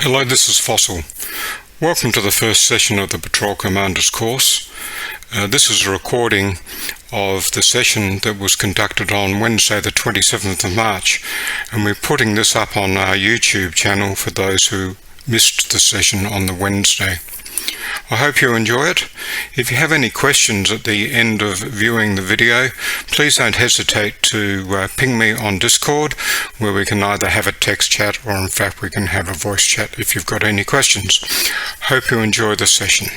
Hello, this is Fossil. Welcome to the first session of the Patrol Commander's course. This is a recording of the session that was conducted on Wednesday the 27th of March, and we're putting this up on our YouTube channel for those who missed the session on the Wednesday. I hope you enjoy it. If you have any questions at the end of viewing the video, please don't hesitate to ping me on Discord, where we can either have a text chat or in fact we can have a voice chat if you've got any questions. Hope you enjoy the session.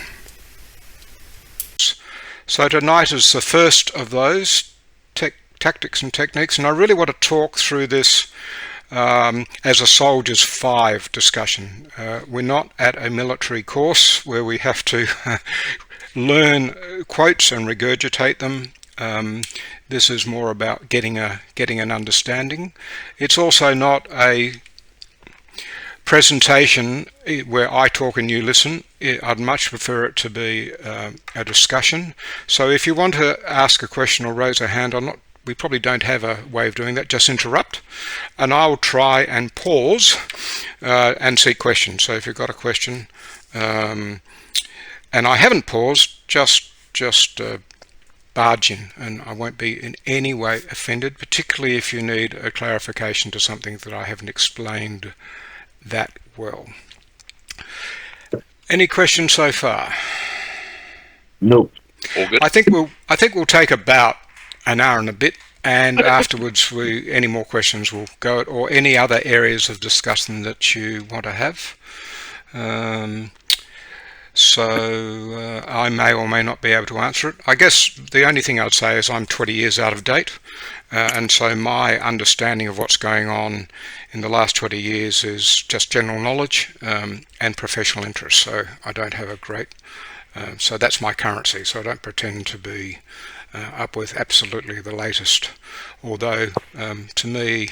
So tonight is the first of those tactics and techniques, and I really want to talk through this as a Soldiers 5 discussion. We're not at a military course where we have to learn quotes and regurgitate them. This is more about getting an understanding. It's also not a presentation where I talk and you listen. I'd much prefer it to be a discussion. So if you want to ask a question or raise a hand, we probably don't have a way of doing that. Just interrupt, and I'll try and pause and see questions. So if you've got a question, and I haven't paused, just barge in, and I won't be in any way offended, particularly if you need a clarification to something that I haven't explained that well. Any questions so far? Nope. All good. I think we'll take about an hour and a bit, and afterwards any more questions will go, or any other areas of discussion that you want to have. So I may or may not be able to answer it. I guess the only thing I'd say is I'm 20 years out of date, and so my understanding of what's going on in the last 20 years is just general knowledge and professional interest. So I don't have a great, so that's my currency. So I don't pretend to be up with absolutely the latest, although to me,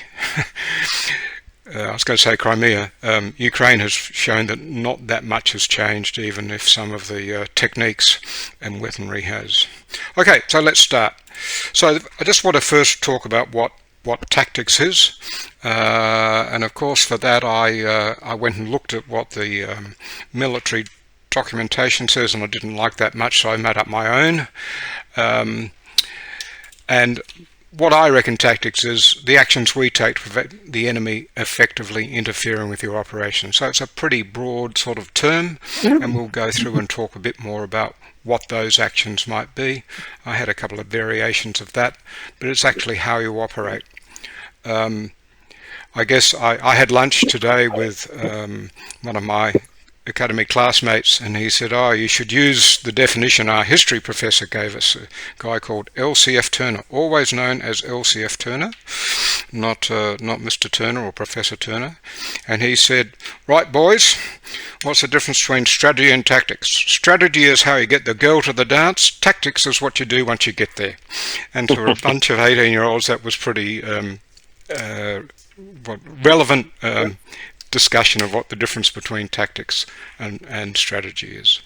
I was going to say Crimea, Ukraine has shown that not that much has changed, even if some of the techniques and weaponry has. Okay, so let's start. So I just want to first talk about what tactics is, and of course for that I went and looked at what the military documentation says, and I didn't like that much, so I made up my own. And what I reckon tactics is the actions we take to prevent the enemy effectively interfering with your operation. So it's a pretty broad sort of term, and we'll go through and talk a bit more about what those actions might be. I had a couple of variations of that, but it's actually how you operate. I guess I had lunch today with one of my academy classmates, and he said, you should use the definition our history professor gave us, a guy called LCF Turner, always known as LCF Turner, not Mr. Turner or Professor Turner. And he said, right boys, what's the difference between strategy and tactics? Strategy is how you get the girl to the dance. Tactics is what you do once you get there. And to a bunch of 18-year-olds, that was pretty relevant discussion of what the difference between tactics and strategy is.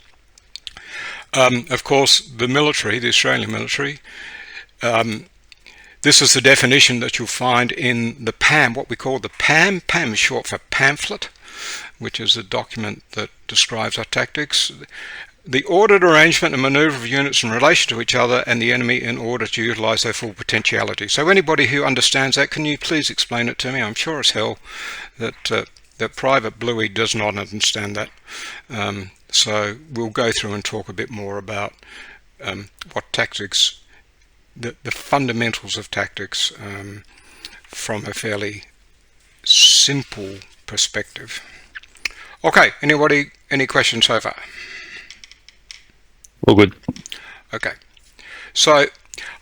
Of course, the military, the Australian military, this is the definition that you'll find in the PAM, what we call the PAM. PAM is short for pamphlet, which is a document that describes our tactics. The ordered arrangement and manoeuvre of units in relation to each other and the enemy in order to utilize their full potentiality. So anybody who understands that, can you please explain it to me? I'm sure as hell that Private Bluey does not understand that. So we'll go through and talk a bit more about what tactics, the fundamentals of tactics from a fairly simple perspective. Okay, any questions so far? All good. Okay, so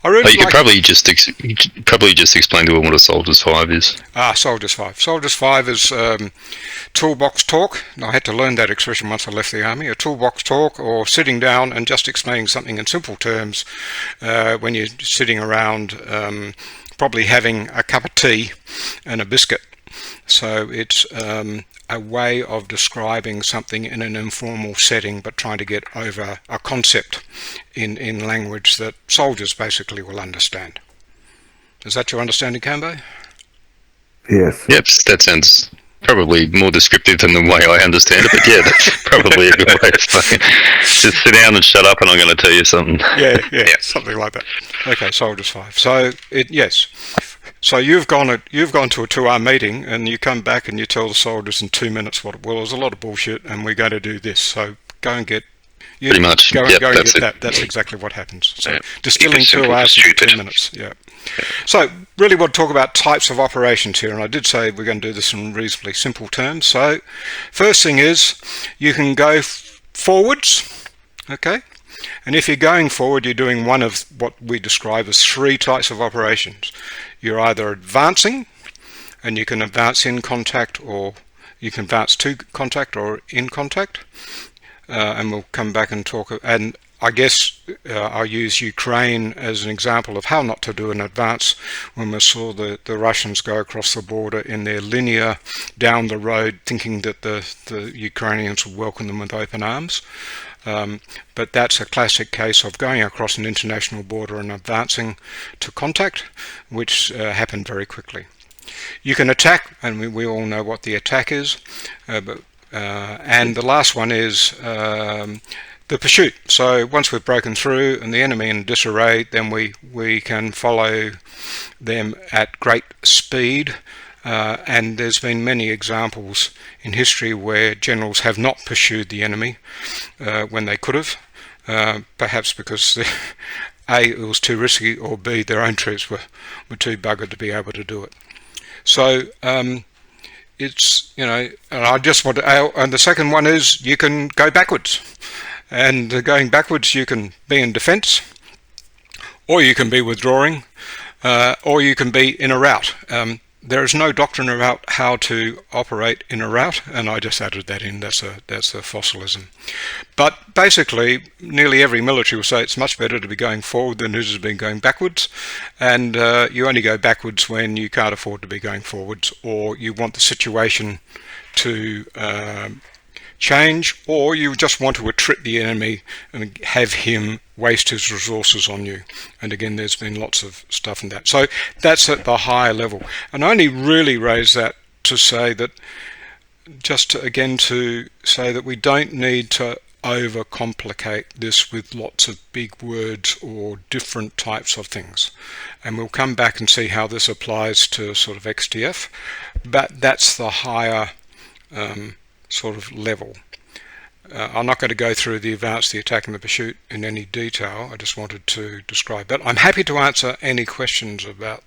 I really you could probably just explain to them what a Soldiers 5 is. Soldiers 5. Soldiers 5 is toolbox talk. I had to learn that expression once I left the army. A toolbox talk, or sitting down and just explaining something in simple terms when you're sitting around, probably having a cup of tea and a biscuit. So it's a way of describing something in an informal setting, but trying to get over a concept in language that soldiers basically will understand. Is that your understanding, Cambo? Yes. Yep, that sounds probably more descriptive than the way I understand it, but yeah, that's probably a good way of saying it. Just sit down and shut up, and I'm going to tell you something. Yeah, something like that. Okay, soldiers 5. So yes. So you've gone to a 2-hour meeting, and you come back and you tell the soldiers in 2 minutes what. Well, there's a lot of bullshit, and we're going to do this. So go and get. Pretty much. Go and that's get it. that. That's exactly what happens. So Yep. distilling 2 hours into 2 minutes. Yeah. So really want to talk about types of operations here, and I did say we're going to do this in reasonably simple terms. So first thing is you can go forwards, okay? And if you're going forward, you're doing one of what we describe as 3 types of operations. You're either advancing, and you can advance in contact, or you can advance to contact or in contact. And we'll come back and talk, and I guess I'll use Ukraine as an example of how not to do an advance when we saw the Russians go across the border in their linear down the road, thinking that the Ukrainians would welcome them with open arms. But that's a classic case of going across an international border and advancing to contact, which happened very quickly. You can attack, and we all know what the attack is, and the last one is the pursuit. So once we've broken through and the enemy in disarray, then we can follow them at great speed. And there's been many examples in history where generals have not pursued the enemy when they could have, perhaps because A, it was too risky, or B, their own troops were too buggered to be able to do it. So it's, and I just want to, and the second one is you can go backwards. And going backwards, you can be in defense, or you can be withdrawing, or you can be in a rout. There is no doctrine about how to operate in a rout, and I just added that in. That's a fossilism. But basically, nearly every military will say it's much better to be going forward than it has been going backwards, and you only go backwards when you can't afford to be going forwards, or you want the situation to change, or you just want to attrit the enemy and have him waste his resources on you. And again, there's been lots of stuff in that. So that's at the higher level. And I only really raise that to say that, to say that we don't need to overcomplicate this with lots of big words or different types of things. And we'll come back and see how this applies to sort of XDF, but that's the higher sort of level. I'm not going to go through the advance, the attack and the pursuit in any detail. I just wanted to describe that. I'm happy to answer any questions about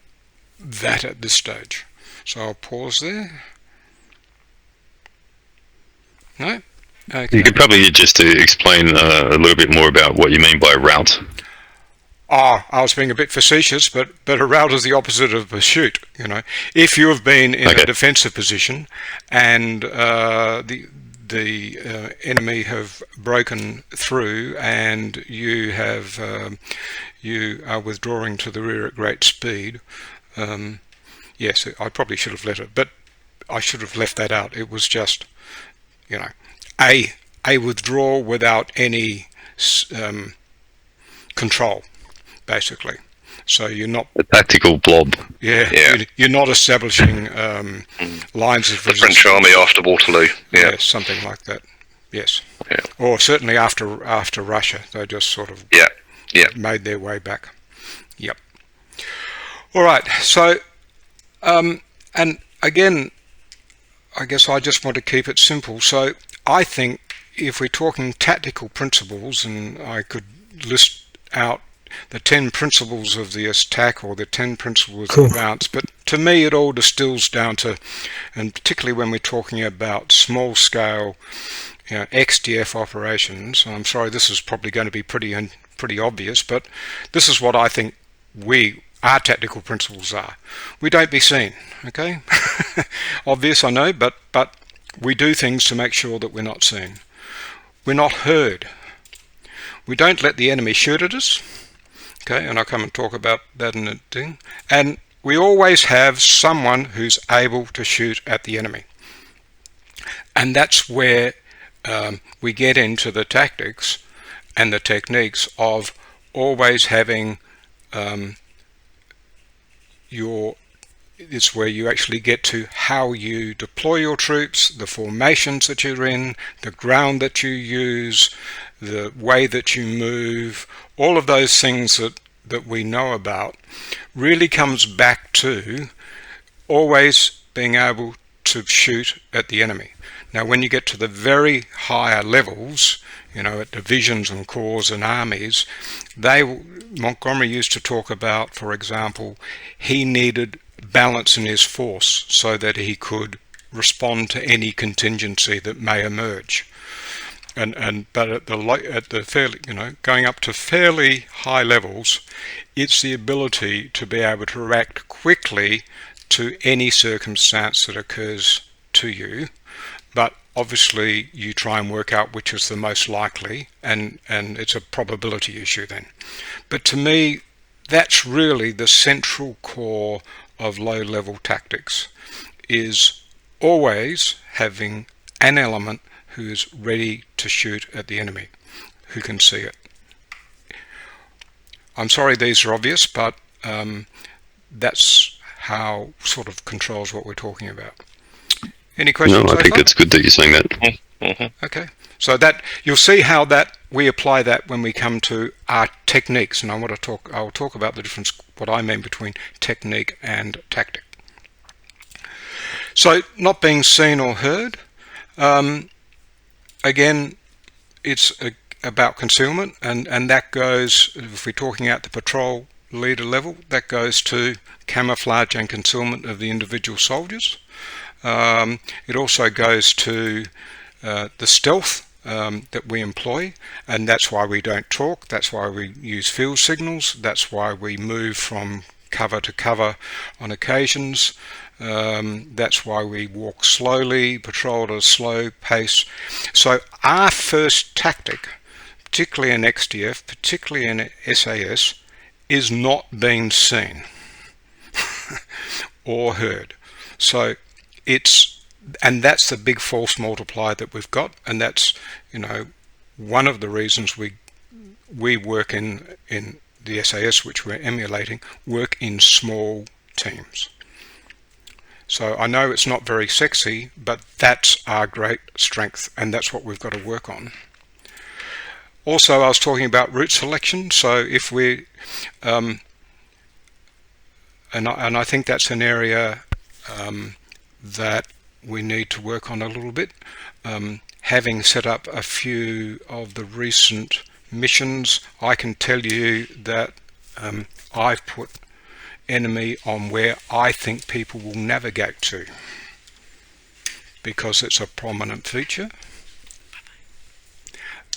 that at this stage. So I'll pause there. No? Okay. You could probably just explain a little bit more about what you mean by route. I was being a bit facetious, but a rout is the opposite of pursuit. If you have been in a defensive position and the enemy have broken through and you are withdrawing to the rear at great speed, yes, I probably should have let it, but I should have left that out. It was just, a withdrawal without any control, basically. So you're not a tactical blob. Yeah. You're not establishing lines of resistance. The French army after Waterloo. Yeah. Yes, something like that. Yes. Yeah. Or certainly after Russia, they just sort of made their way back. Yep. All right. So, and again, I guess I just want to keep it simple. So I think if we're talking tactical principles, and I could list out the 10 principles of the attack or the 10 principles of advance, but to me it all distills down to, and particularly when we're talking about small scale XDF operations, I'm sorry, this is probably going to be pretty obvious, but this is what I think our tactical principles are. We don't be seen, okay? Obvious, I know, but we do things to make sure that we're not seen. We're not heard. We don't let the enemy shoot at us. Okay, and I'll come and talk about that in a thing. And we always have someone who's able to shoot at the enemy. And that's where we get into the tactics and the techniques of always having your it's where you actually get to how you deploy your troops, the formations that you're in, the ground that you use, the way that you move, all of those things that we know about really comes back to always being able to shoot at the enemy. Now, when you get to the very higher levels, at divisions and corps and armies, Montgomery used to talk about, for example, he needed balance in his force so that he could respond to any contingency that may emerge. But at the fairly, going up to fairly high levels, it's the ability to be able to react quickly to any circumstance that occurs to you. But obviously you try and work out which is the most likely, and it's a probability issue then. But to me, that's really the central core of low-level tactics, is always having an element who's ready to shoot at the enemy, who can see it. I'm sorry these are obvious, but that's how sort of controls what we're talking about. Any questions? No, I think it's good that you're saying that. Mm-hmm. Okay, so that you'll see how that we apply that when we come to our techniques, and I'll talk about the difference, what I mean between technique and tactic. So, not being seen or heard. Again, it's about concealment, and that goes, if we're talking at the patrol leader level, that goes to camouflage and concealment of the individual soldiers. It also goes to the stealth that we employ, and that's why we don't talk, that's why we use field signals, that's why we move from cover to cover on occasions, that's why we walk slowly, patrol at a slow pace. So our first tactic, particularly in XDF, particularly in SAS, is not being seen or heard. So and that's the big force multiplier that we've got, and that's one of the reasons we work in the SAS, which we're emulating, work in small teams. So I know it's not very sexy, but that's our great strength, and that's what we've got to work on. Also, I was talking about route selection. So if we and I think that's an area that we need to work on a little bit. Having set up a few of the recent missions, I can tell you that I've put enemy on where I think people will navigate to, because it's a prominent feature,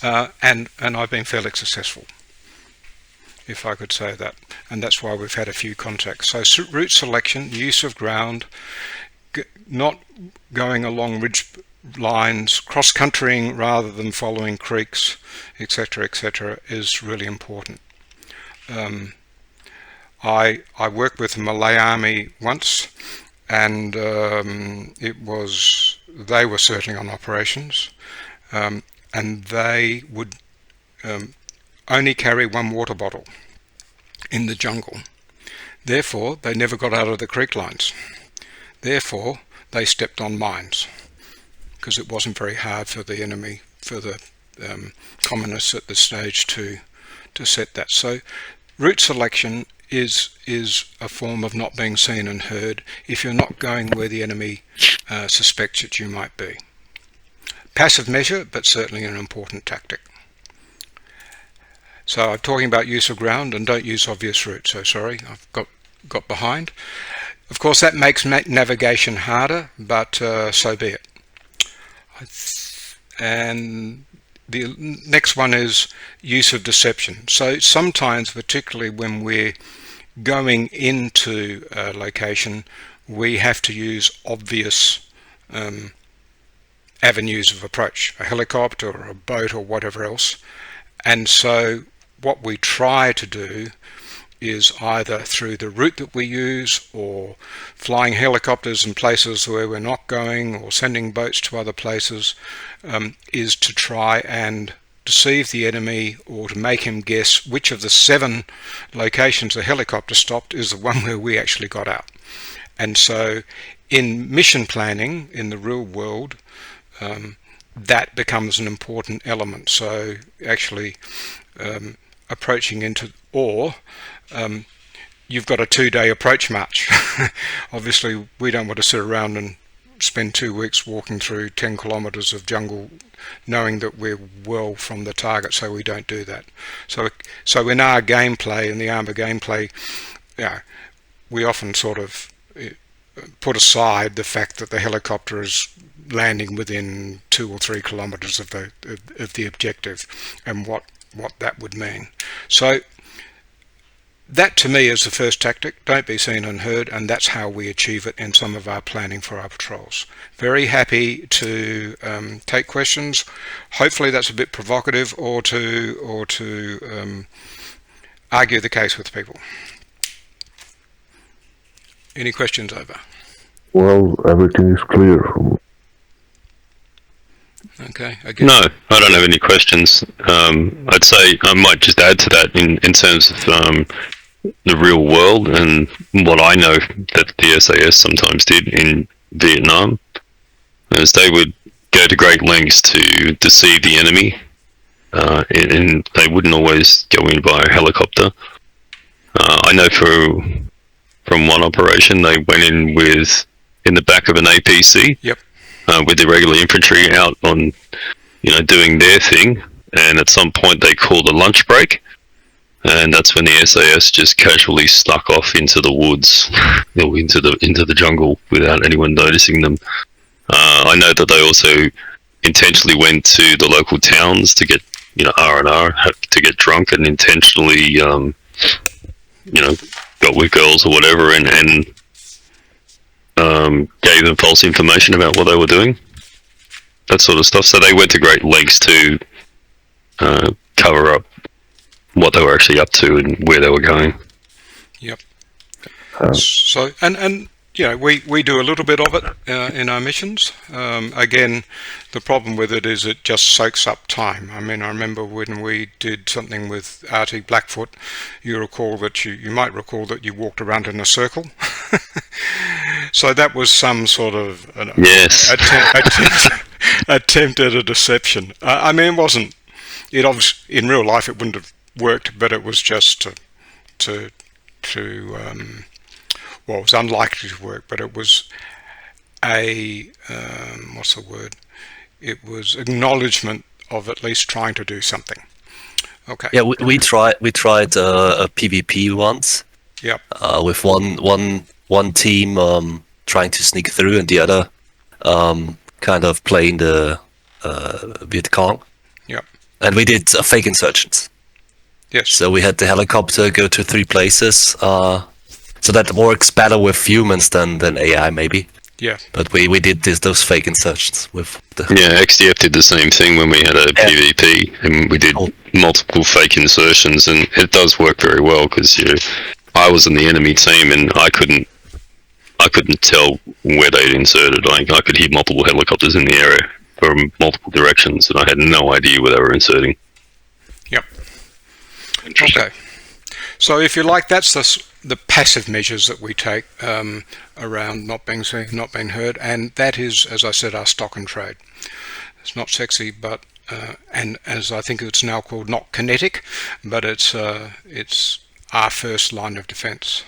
and I've been fairly successful, if I could say that, and that's why we've had a few contacts. So route selection, use of ground, not going along ridge lines, cross-countrying rather than following creeks, etc., is really important. I worked with the Malay Army once, and they were certainly on operations, and they would only carry one water bottle in the jungle. Therefore, they never got out of the creek lines. Therefore, they stepped on mines, because it wasn't very hard for the enemy, for the communists at this stage to set that. So route selection is a form of not being seen and heard if you're not going where the enemy suspects that you might be. Passive measure, but certainly an important tactic. So I'm talking about use of ground, and don't use obvious routes. So sorry, I've got behind. Of course, that makes navigation harder, but so be it. And the next one is use of deception. So sometimes, particularly when we're going into a location, we have to use obvious avenues of approach, a helicopter or a boat or whatever else. And so what we try to do is either through the route that we use, or flying helicopters in places where we're not going, or sending boats to other places, is to try and deceive the enemy, or to make him guess which of the 7 locations the helicopter stopped is the one where we actually got out. And so in mission planning in the real world, that becomes an important element. So actually approaching into, or you've got a 2-day approach march. Obviously we don't want to sit around and spend 2 weeks walking through 10 kilometers of jungle knowing that we're well from the target, so we don't do that. So in our gameplay, in the Arma gameplay, we often sort of put aside the fact that the helicopter is landing within 2 or 3 kilometers of the objective and what that would mean. So that to me is the first tactic: don't be seen and heard, and that's how we achieve it in some of our planning for our patrols. Very happy to take questions. Hopefully that's a bit provocative, or to argue the case with people. Any questions over? Well, everything is clear. Okay. Again. No, I don't have any questions. I'd say I might just add to that in terms of the real world and what I know that the SAS sometimes did in Vietnam, is they would go to great lengths to deceive the enemy, and they wouldn't always go in via helicopter. I know from one operation they went in the back of an APC. Yep. With the regular infantry out on, doing their thing, and at some point they called a lunch break, and that's when the SAS just casually snuck off into the woods, into the jungle without anyone noticing them. I know that they also intentionally went to the local towns to get, R&R, to get drunk, and intentionally, got with girls or whatever, and gave them false information about what they were doing, that sort of stuff. So they went to great lengths to cover up what they were actually up to and where they were going. Yep. So and we do a little bit of it in our missions. Again, the problem with it is it just soaks up time. I mean, I remember when we did something with RT Blackfoot, you might recall that you walked around in a circle. So that was some sort of Yes. attempt at a deception. I mean, it wasn't. It obviously, in real life, it wouldn't have worked, but it was just to well, it was unlikely to work, but it was what's the word? It was acknowledgement of at least trying to do something. Okay. Yeah, we tried a PvP once. Yep. With one team trying to sneak through, and the other kind of playing the Viet Cong. Yep. And we did fake insurgents. Yes. So we had the helicopter go to 3 places. So that works better with humans than AI, maybe. Yeah. But we did those fake insertions with the... Yeah, XDF did the same thing when we had a PvP, and we did multiple fake insertions, and it does work very well, because I was in the enemy team, and I couldn't tell where they'd inserted. I could hear multiple helicopters in the area from multiple directions, and I had no idea where they were inserting. Yep. Interesting. Okay. So if you like, that's the passive measures that we take around not being seen, not being heard, and that is, as I said, our stock and trade. It's not sexy, but and as I think it's now called, not kinetic, but it's our first line of defense.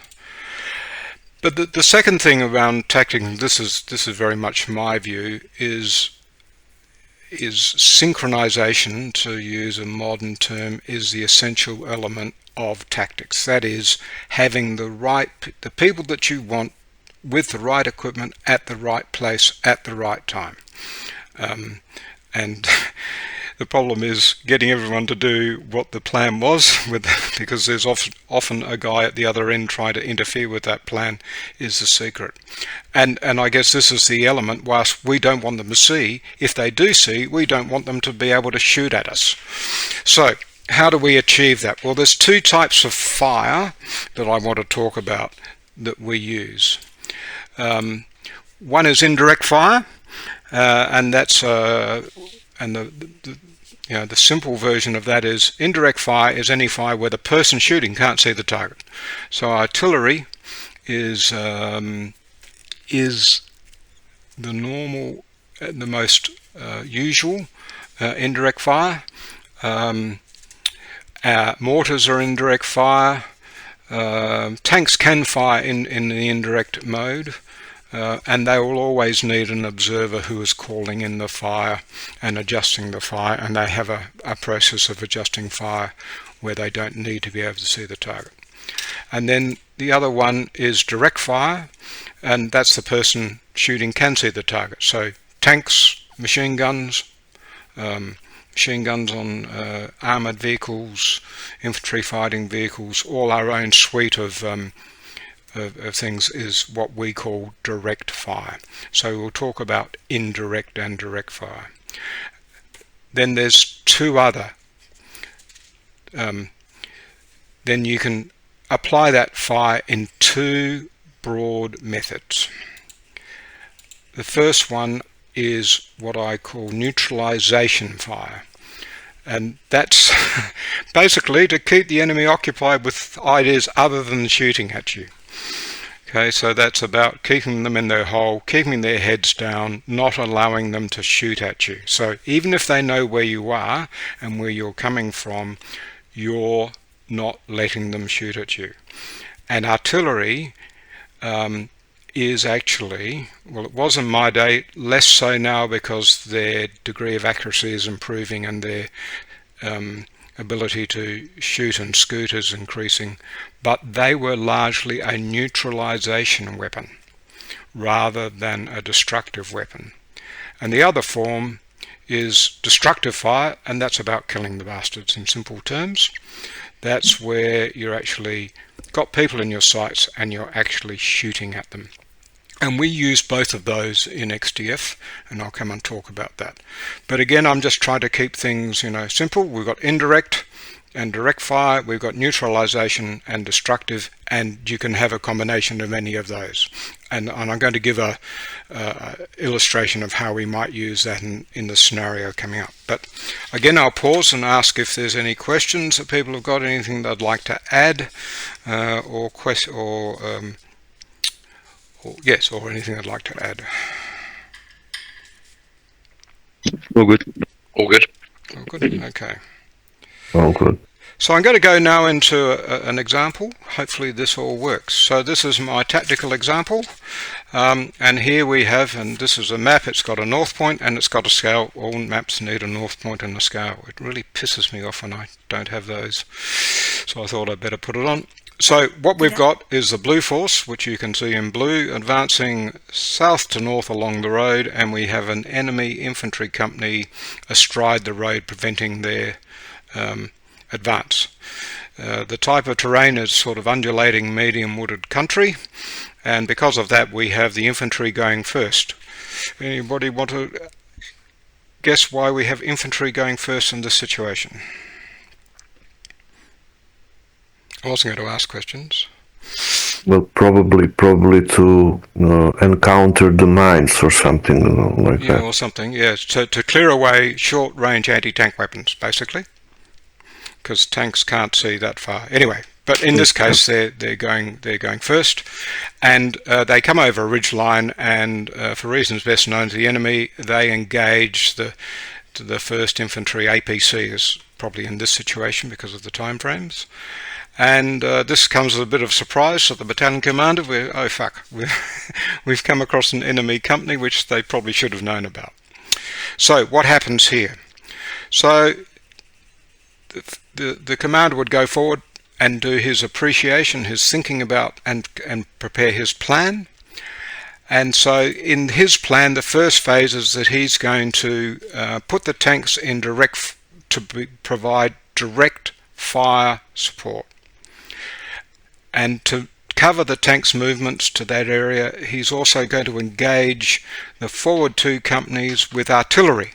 But the second thing around tactics, and this is very much my view, is synchronization, to use a modern term, is the essential element of tactics. That is, having the people that you want with the right equipment at the right place at the right time. And the problem is getting everyone to do what the plan was, because there's often a guy at the other end trying to interfere with that plan is the secret. And I guess this is the element, whilst we don't want them to see, if they do see, we don't want them to be able to shoot at us. So how do we achieve that? Well, there's 2 types of fire that I want to talk about that we use. One is indirect fire, and that's the simple version of that is indirect fire is any fire where the person shooting can't see the target. So artillery is is the normal, the most usual indirect fire. Mortars are indirect fire. Tanks can fire in the indirect mode, and they will always need an observer who is calling in the fire and adjusting the fire, and they have a process of adjusting fire where they don't need to be able to see the target. And then the other one is direct fire, and that's the person shooting can see the target. So tanks, machine guns on armoured vehicles, infantry fighting vehicles, all our own suite of things is what we call direct fire. So we'll talk about indirect and direct fire. Then there's two other. Then you can apply that fire in two broad methods. The first one is what I call neutralization fire, and that's basically to keep the enemy occupied with ideas other than shooting at you. Okay, so that's about keeping them in their hole, keeping their heads down, not allowing them to shoot at you. So even if they know where you are and where you're coming from, you're not letting them shoot at you. And artillery is actually, well, it was in my day, less so now because their degree of accuracy is improving and their ability to shoot and scoot is increasing, but they were largely a neutralization weapon rather than a destructive weapon. And the other form is destructive fire, and that's about killing the bastards in simple terms. That's where you're actually got people in your sights and you're actually shooting at them. And we use both of those in XDF, and I'll come and talk about that. But again, I'm just trying to keep things, simple. We've got indirect and direct fire, we've got neutralization and destructive, and you can have a combination of any of those. And I'm going to give a illustration of how we might use that in the scenario coming up. But again, I'll pause and ask if there's any questions that people have got, anything they'd like to add, or anything I'd like to add. All good. All good. Oh, good. Okay. Oh, good. So I'm going to go now into an example. Hopefully this all works. So this is my tactical example. And here we have, and this is a map, it's got a north point and it's got a scale. All maps need a north point and a scale. It really pisses me off when I don't have those. So I thought I'd better put it on. So what we've got is the blue force, which you can see in blue, advancing south to north along the road, and we have an enemy infantry company astride the road, preventing their advance. The type of terrain is sort of undulating medium wooded country, and because of that we have the infantry going first. Anybody want to guess why we have infantry going first in this situation? I wasn't going to ask questions. Well, probably to encounter the mines or something like that. Or something. Yeah, to clear away short-range anti-tank weapons, basically, because tanks can't see that far. Anyway, but in this case, they're going first, and they come over a ridge line, and for reasons best known to the enemy, they engage the first infantry APC is probably in this situation because of the time frames. And this comes as a bit of surprise to the battalion commander. Oh fuck, we've come across an enemy company which they probably should have known about. So what happens here? So the commander would go forward and do his appreciation, his thinking about and prepare his plan. And so in his plan, the first phase is that he's going to put the tanks in provide direct fire support. And to cover the tank's movements to that area, he's also going to engage the forward two companies with artillery.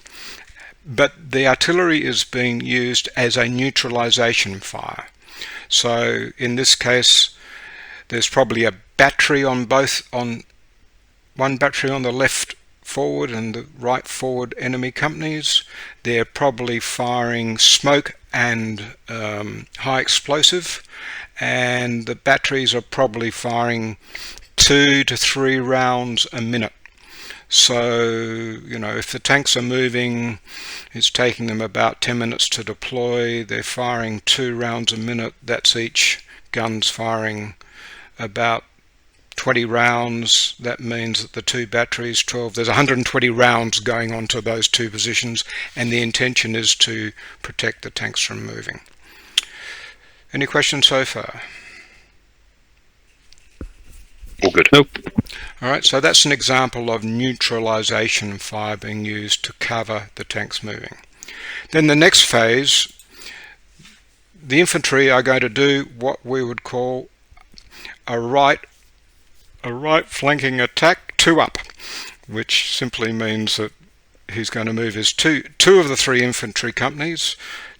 But the artillery is being used as a neutralization fire. So in this case, there's probably a battery on one battery on the left forward and the right forward enemy companies. They're probably firing smoke and high explosive, and the batteries are probably firing 2 to 3 rounds a minute. So, you know, if the tanks are moving, it's taking them about 10 minutes to deploy. They're firing 2 rounds a minute. That's each gun's firing about 20 rounds. That means that the 2 batteries, 12, there's 120 rounds going on to those 2 positions, and the intention is to protect the tanks from moving. Any questions so far? All good. Nope. All right, so that's an example of neutralization fire being used to cover the tanks moving. Then the next phase, the infantry are going to do what we would call a right flanking attack 2 up, which simply means that he's going to move his two of the 3 infantry companies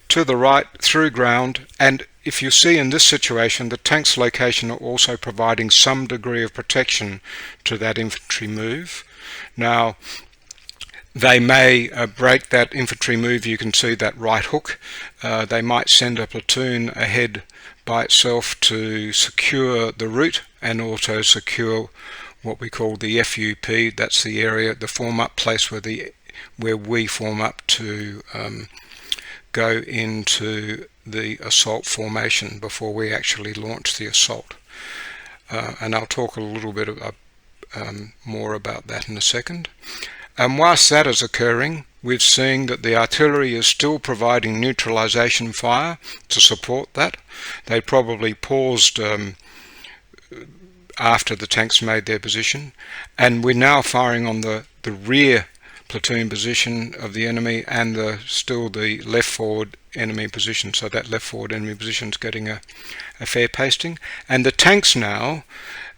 to the right through ground, and if you see in this situation, the tank's location are also providing some degree of protection to that infantry move. Now, they may break that infantry move. You can see that right hook. They might send a platoon ahead by itself to secure the route and also secure what we call the FUP. That's the area, the form-up place where we form up to go into the assault formation before we actually launch the assault. And I'll talk a little bit more about that in a second. And whilst that is occurring, we've seen that the artillery is still providing neutralization fire to support that. They probably paused after the tanks made their position, and we're now firing on the rear platoon position of the enemy and still the left forward enemy position. So that left forward enemy position is getting a fair pasting. And the tanks now,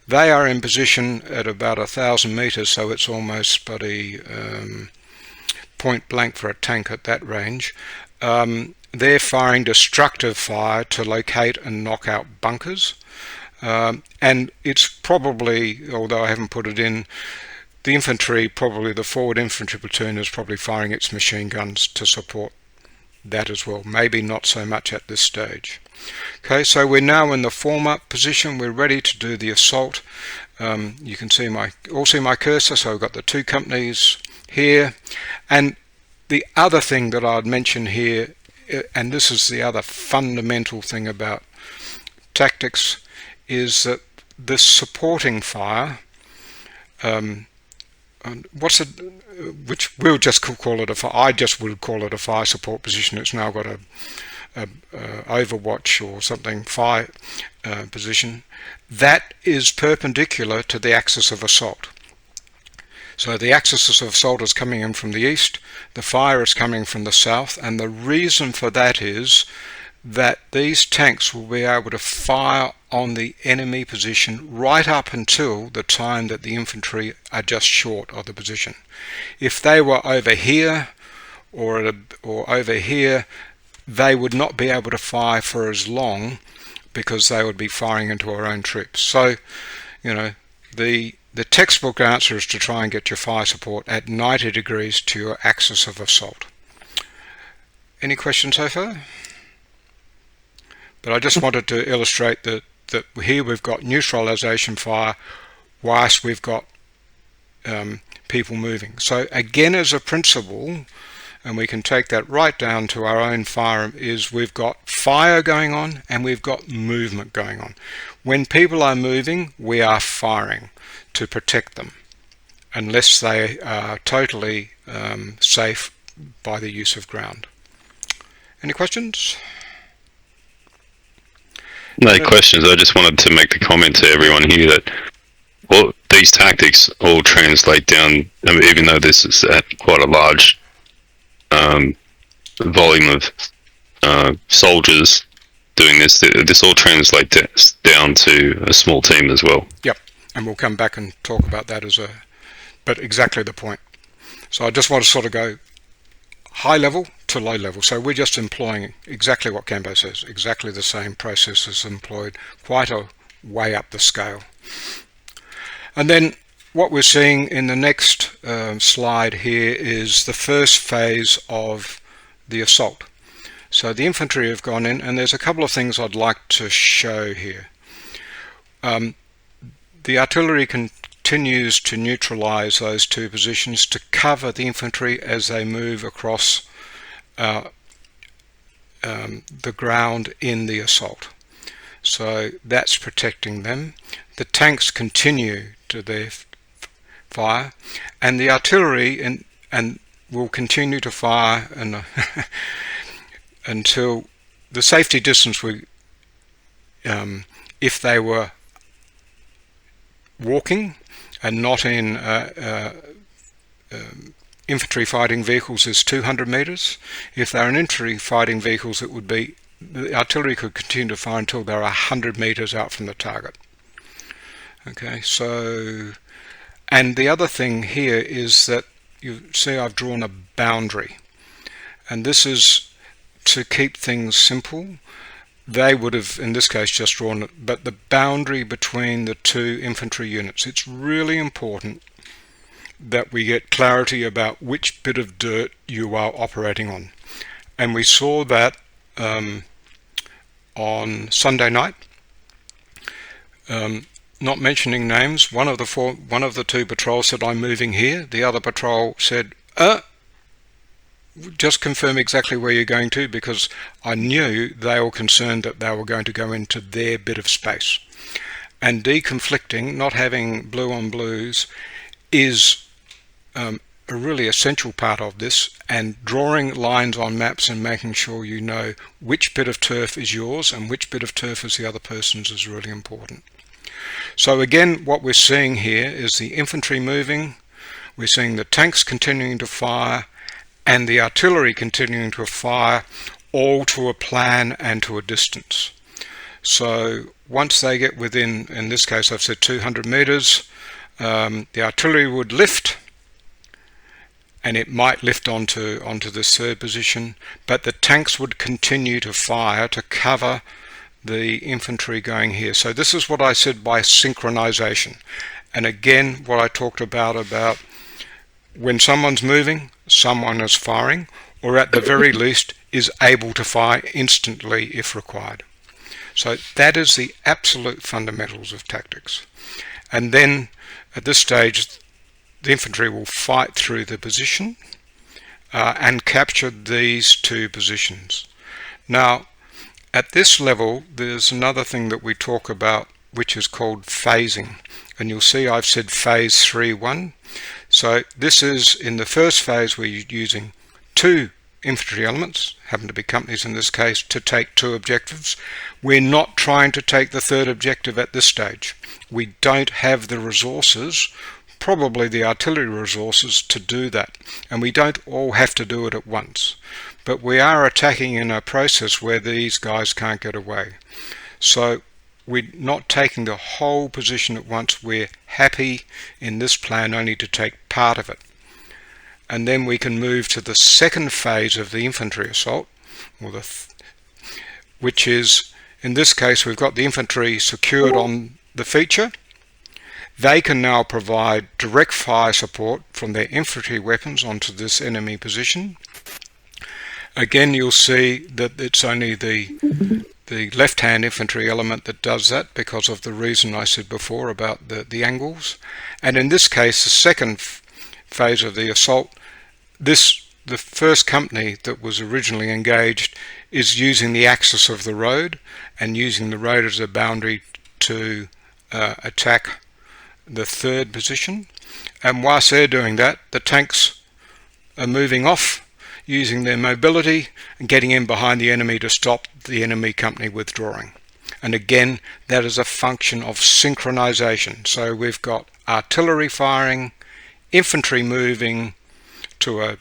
they are in position at about 1,000 meters, so it's almost point blank for a tank at that range. They're firing destructive fire to locate and knock out bunkers. And it's probably, although I haven't put it in, the infantry, probably the forward infantry platoon, is probably firing its machine guns to support that as well. Maybe not so much at this stage. Okay, so we're now in the form-up position. We're ready to do the assault. You can see my cursor, so I've got the 2 companies here. And the other thing that I'd mention here, and this is the other fundamental thing about tactics, is that the supporting fire, which we'll just call it I just would call it a fire support position. It's now got a overwatch or something fire position that is perpendicular to the axis of assault. So the axis of assault is coming in from the east, the fire is coming from the south, and the reason for that is that these tanks will be able to fire on the enemy position right up until the time that the infantry are just short of the position. If they were over here or over here, they would not be able to fire for as long because they would be firing into our own troops. So, you know, the textbook answer is to try and get your fire support at 90 degrees to your axis of assault. Any questions so far? But I just wanted to illustrate that here we've got neutralization fire whilst we've got people moving. So again, as a principle, and we can take that right down to our own fire, is we've got fire going on and we've got movement going on. When people are moving, we are firing to protect them unless they are totally safe by the use of ground. Any questions? No questions. I just wanted to make the comment to everyone here that all these tactics all translate down, I mean, even though this is at quite a large volume of soldiers doing this, this all translates down to a small team as well. Yep, and we'll come back and talk about that but exactly the point. So I just want to sort of go high level to low level. So we're just employing exactly what Cambo says, exactly the same processes employed, quite a way up the scale. And then what we're seeing in the next slide here is the first phase of the assault. So the infantry have gone in, and there's a couple of things I'd like to show here. the artillery continues to neutralize those two positions to cover the infantry as they move across the ground in the assault. So that's protecting them. The tanks continue to their fire, and the artillery and will continue to fire and until the safety distance if they were walking and not in infantry fighting vehicles, is 200 meters. If they're in infantry fighting vehicles, it would be, the artillery could continue to fire until they're 100 meters out from the target. Okay, so, and the other thing here is that you see I've drawn a boundary, and this is to keep things simple. They would have, in this case, just drawn it, but the boundary between the two infantry units. It's really important that we get clarity about which bit of dirt you are operating on. And we saw that on Sunday night. Not mentioning names, one of the two patrols said, "I'm moving here." The other patrol said, "Just confirm exactly where you're going to," because I knew they were concerned that they were going to go into their bit of space. And deconflicting, not having blue on blues, is a really essential part of this, and drawing lines on maps and making sure you know which bit of turf is yours and which bit of turf is the other person's is really important. So again, what we're seeing here is the infantry moving, we're seeing the tanks continuing to fire, and the artillery continuing to fire, all to a plan and to a distance. So once they get within, in this case I've said 200 meters, the artillery would lift, and it might lift onto this third position, but the tanks would continue to fire to cover the infantry going here. So this is what I said by synchronization. And again, what I talked about when someone's moving, someone is firing, or at the very least is able to fire instantly if required. So that is the absolute fundamentals of tactics. And then at this stage, the infantry will fight through the position and capture these two positions. Now, at this level, there's another thing that we talk about, which is called phasing. And you'll see I've said phase 3-1. So this is, in the first phase, we're using two infantry elements, happen to be companies in this case, to take two objectives. We're not trying to take the third objective at this stage. We don't have the resources, probably the artillery resources, to do that. And we don't all have to do it at once. But we are attacking in a process where these guys can't get away. So we're not taking the whole position at once. We're happy in this plan only to take part of it. And then we can move to the second phase of the infantry assault, or which is, in this case, we've got the infantry secured on the feature. They can now provide direct fire support from their infantry weapons onto this enemy position. Again, you'll see that it's only the left-hand infantry element that does that, because of the reason I said before about the angles. And in this case, the second phase of the assault, the first company that was originally engaged is using the axis of the road and using the road as a boundary to attack the third position. And whilst they're doing that, the tanks are moving off, using their mobility and getting in behind the enemy to stop the enemy company withdrawing. And again, that is a function of synchronization. So we've got artillery firing, infantry moving to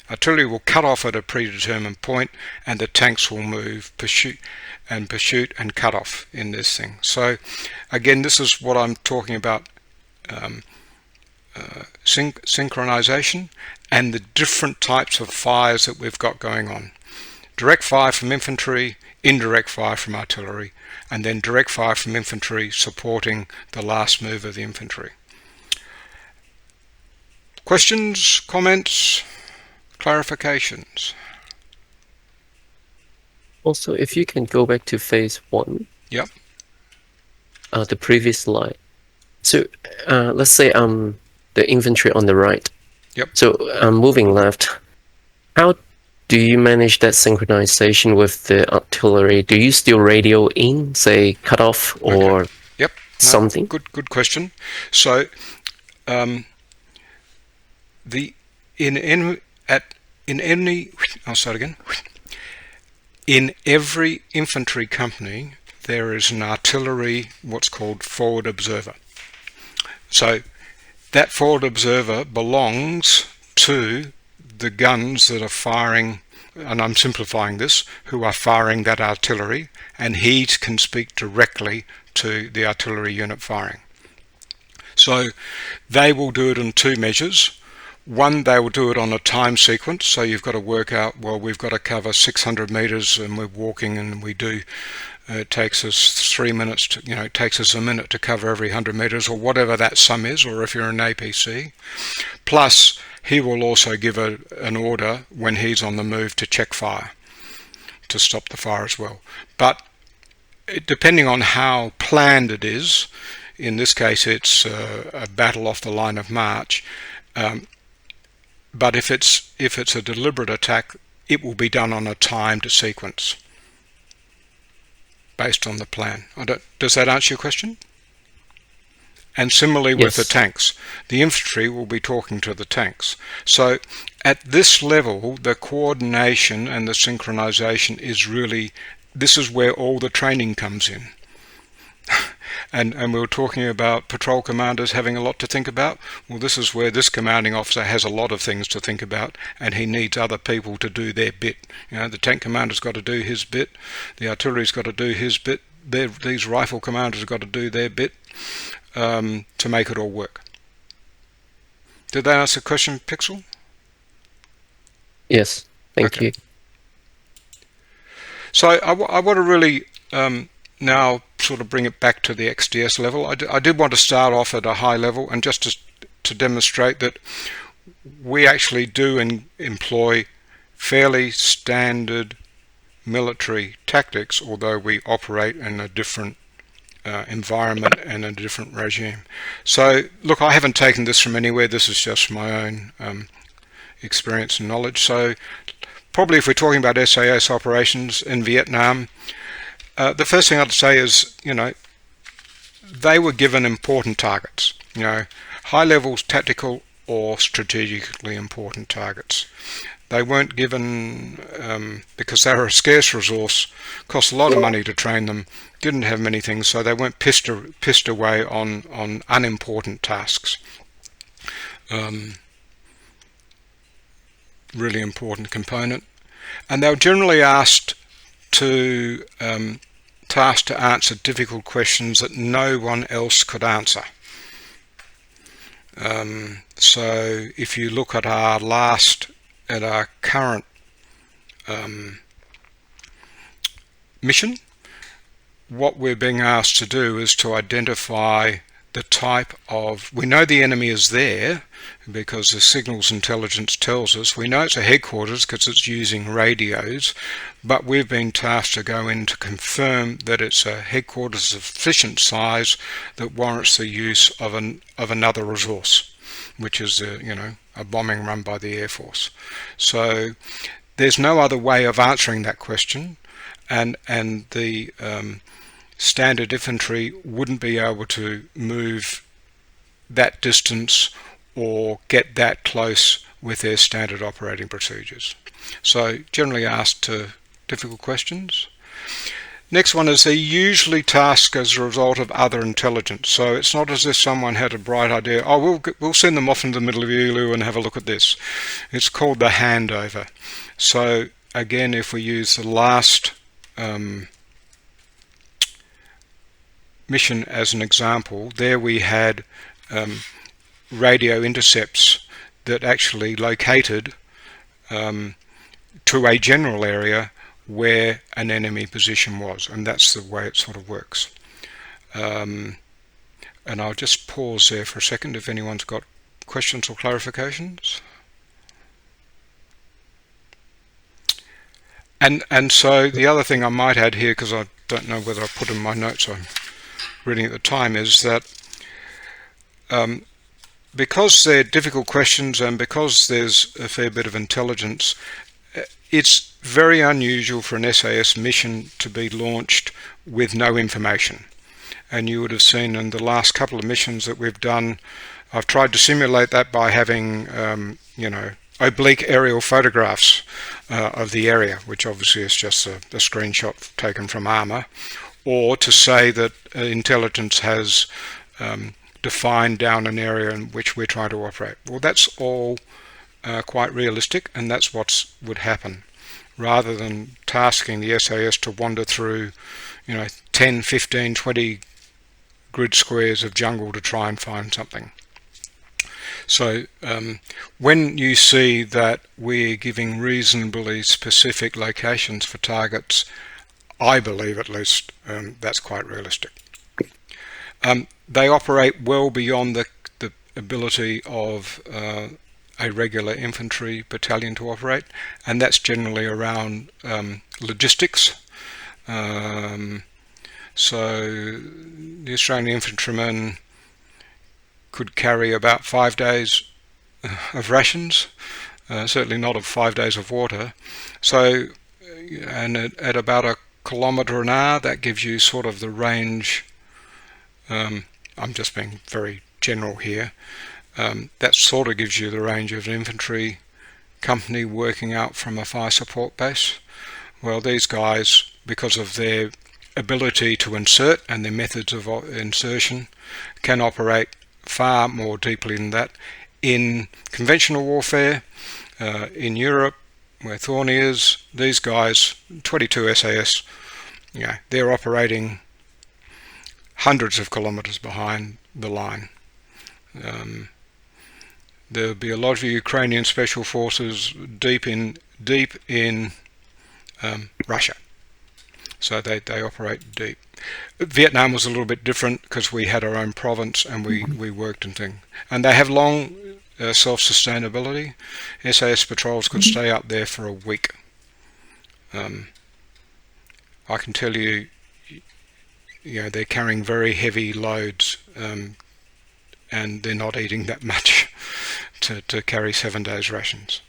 artillery will cut off at a predetermined point, and the tanks will move, pursuit and cut off in this thing. So again, this is what I'm talking about, synchronization and the different types of fires that we've got going on. Direct fire from infantry, indirect fire from artillery, and then direct fire from infantry supporting the last move of the infantry. Questions, comments, clarifications? Also, if you can go back to phase 1. Yep. The previous slide. So let's say the infantry on the right. Yep. So moving left. How do you manage that synchronization with the artillery? Do you still radio in, say, cut off or Yep. something? Good question. So I'll start again. In every infantry company, there is an artillery, what's called forward observer. So that forward observer belongs to the guns that are firing, and I'm simplifying this, who are firing that artillery, and he can speak directly to the artillery unit firing. So they will do it in two measures. One, they will do it on a time sequence, so you've got to work out, well, we've got to cover 600 meters and we're walking and we do, it takes us 3 minutes to, it takes us a minute to cover every 100 meters, or whatever that sum is, or if you're an APC. Plus, he will also give an order when he's on the move to check fire, to stop the fire as well. But depending on how planned it is, in this case it's a battle off the line of march, but if it's a deliberate attack, it will be done on a timed sequence based on the plan. Does that answer your question? And similarly with the tanks, the infantry will be talking to the tanks. So at this level, the coordination and the synchronization is really, this is where all the training comes in. And we were talking about patrol commanders having a lot to think about. Well, this is where this commanding officer has a lot of things to think about, and he needs other people to do their bit. The tank commander's got to do his bit, the artillery's got to do his bit, these rifle commanders have got to do their bit to make it all work. Did that answer the question, Pixel? Yes, thank you. So I want to really now sort of bring it back to the XDS level. I did want to start off at a high level, and just to demonstrate that we actually do employ fairly standard military tactics, although we operate in a different environment and a different regime. So look, I haven't taken this from anywhere. This is just my own experience and knowledge. So probably if we're talking about SAS operations in Vietnam, the first thing I'd say is, they were given important targets, high levels, tactical or strategically important targets. They weren't given, because they were a scarce resource, cost a lot of money to train them, didn't have many things, so they weren't pissed away on unimportant tasks. Really important component. And they were generally asked to tasked to answer difficult questions that no one else could answer. So if you look at our current mission, what we're being asked to do is to identify the type of, we know the enemy is there because the signals intelligence tells us, we know it's a headquarters because it's using radios, but we've been tasked to go in to confirm that it's a headquarters of sufficient size that warrants the use of another resource, which is a bombing run by the Air Force. So there's no other way of answering that question, and the standard infantry wouldn't be able to move that distance or get that close with their standard operating procedures. So generally asked difficult questions. Next one is they're usually tasked as a result of other intelligence. So it's not as if someone had a bright idea, oh, we'll send them off into the middle of Elu and have a look at this. It's called the handover. So again, if we use the last mission as an example, there we had radio intercepts that actually located to a general area where an enemy position was, and that's the way it sort of works. And I'll just pause there for a second if anyone's got questions or clarifications. And so the other thing I might add here, because I don't know whether I put in my notes, I'm reading at the time, is that because they're difficult questions and because there's a fair bit of intelligence, it's very unusual for an SAS mission to be launched with no information. And you would have seen in the last couple of missions that we've done, I've tried to simulate that by having, oblique aerial photographs of the area, which obviously is just a screenshot taken from Arma, or to say that intelligence has defined down an area in which we're trying to operate. Well, that's all quite realistic, and that's what would happen, rather than tasking the SAS to wander through 10, 15, 20 grid squares of jungle to try and find something. So when you see that we're giving reasonably specific locations for targets, I believe at least that's quite realistic. They operate well beyond the ability of a regular infantry battalion to operate, and that's generally around logistics. So the Australian infantrymen could carry about 5 days of rations, certainly not of 5 days of water. So, and at about 1 kilometre an hour, that gives you sort of the range. I'm just being very general here. That sort of gives you the range of an infantry company working out from a fire support base. Well, these guys, because of their ability to insert and their methods of insertion, can operate far more deeply than that. In conventional warfare, in Europe, where Thorny is, these guys, 22 SAS, they're operating hundreds of kilometres behind the line. There'll be a lot of Ukrainian special forces deep in Russia. So they operate deep. Vietnam was a little bit different because we had our own province and we worked and things. And they have long self-sustainability. SAS patrols could stay up there for a week. I can tell you, they're carrying very heavy loads and they're not eating that much to carry 7 days rations.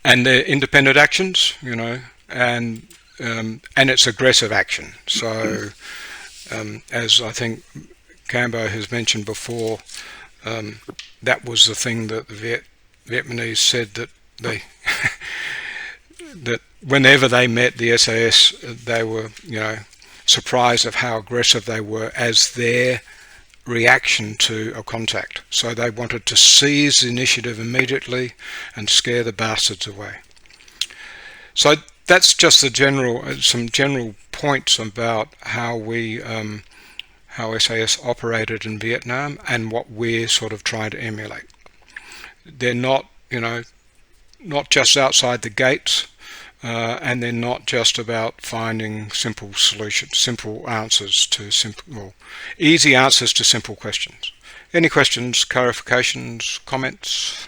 And they're independent actions, and it's aggressive action. So as I think Cambo has mentioned before, that was the thing that the Vietnamese said, that they that whenever they met the SAS, they were surprised of how aggressive they were as their reaction to a contact. So they wanted to seize the initiative immediately and scare the bastards away. So that's just some general points about how how SAS operated in Vietnam and what we're sort of trying to emulate. They're not, not just outside the gates, and they're not just about finding simple solutions, easy answers to simple questions. Any questions, clarifications, comments?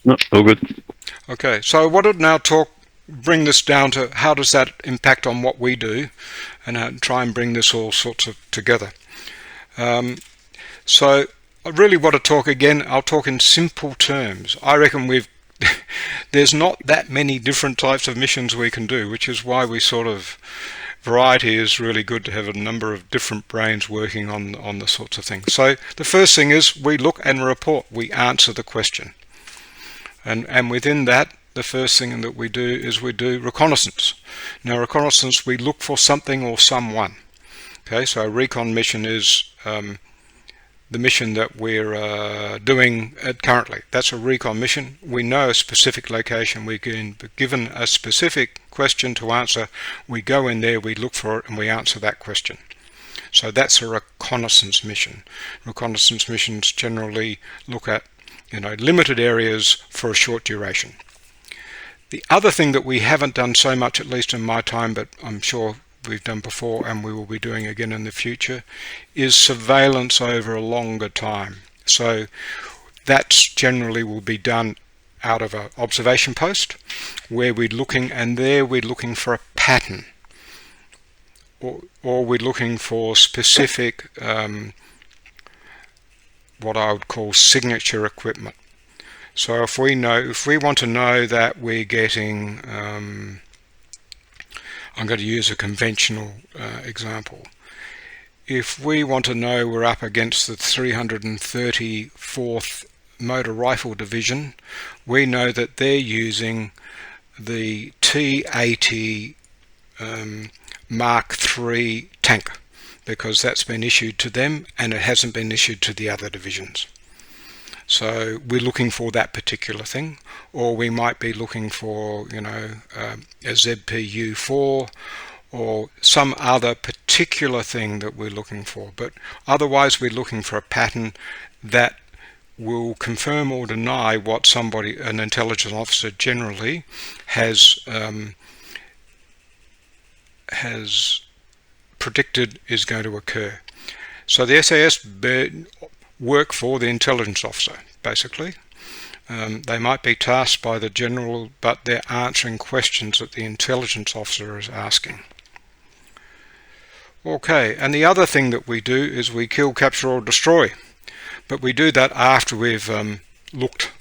No, all good. Okay, so I wanted to now bring this down to how does that impact on what we do, and try and bring this all sorts of together. So I really want to talk again, I'll talk in simple terms. I reckon there's not that many different types of missions we can do, which is why variety is really good, to have a number of different brains working on the sorts of things. So the first thing is we look and report, we answer the question. And within that, the first thing that we do is we do reconnaissance. Now reconnaissance, we look for something or someone. Okay, so a recon mission is the mission that we're doing currently. That's a recon mission. We know a specific location. We're given a specific question to answer. We go in there, we look for it, and we answer that question. So that's a reconnaissance mission. Reconnaissance missions generally look at limited areas for a short duration. The other thing that we haven't done so much, at least in my time, but I'm sure we've done before and we will be doing again in the future, is surveillance over a longer time. So that generally will be done out of an observation post where we're looking, and there we're looking for a pattern. or we're looking for specific what I would call signature equipment. So if we want to know that we're getting, I'm going to use a conventional example. If we want to know we're up against the 334th Motor Rifle Division, we know that they're using the T80 Mark III tank, because that's been issued to them and it hasn't been issued to the other divisions. So we're looking for that particular thing, or we might be looking for, you know, a ZPU4 or some other particular thing that we're looking for. But otherwise we're looking for a pattern that will confirm or deny what an intelligence officer generally has predicted is going to occur. So the SAS work for the intelligence officer, basically. They might be tasked by the general, but they're answering questions that the intelligence officer is asking. Okay, and the other thing that we do is we kill, capture or destroy, but we do that after we've looked,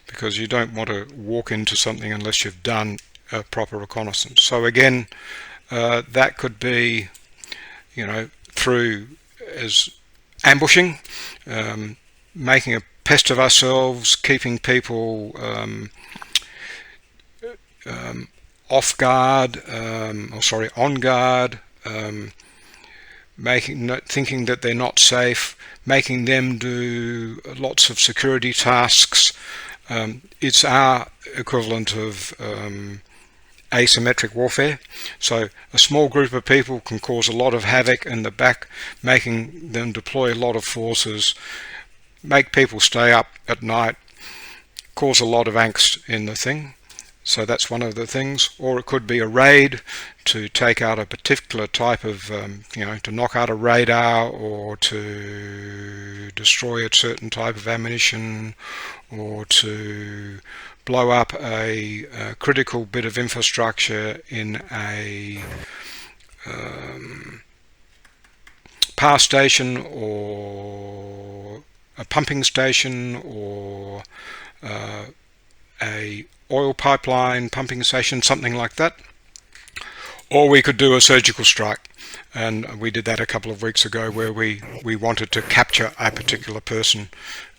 because you don't want to walk into something unless you've done a proper reconnaissance. So again, that could be, you know, through as ambushing, making a pest of ourselves, keeping people off guard, on guard, thinking that they're not safe, making them do lots of security tasks. It's our equivalent of asymmetric warfare. So a small group of people can cause a lot of havoc in the back, making them deploy a lot of forces, make people stay up at night, cause a lot of angst in the thing. So that's one of the things. Or it could be a raid to take out a particular type of, you know, to knock out a radar, or to destroy a certain type of ammunition, or to blow up a critical bit of infrastructure in a power station, or a pumping station, or a oil pipeline pumping station, something like that. Or we could do a surgical strike, and we did that a couple of weeks ago, where we wanted to capture a particular person,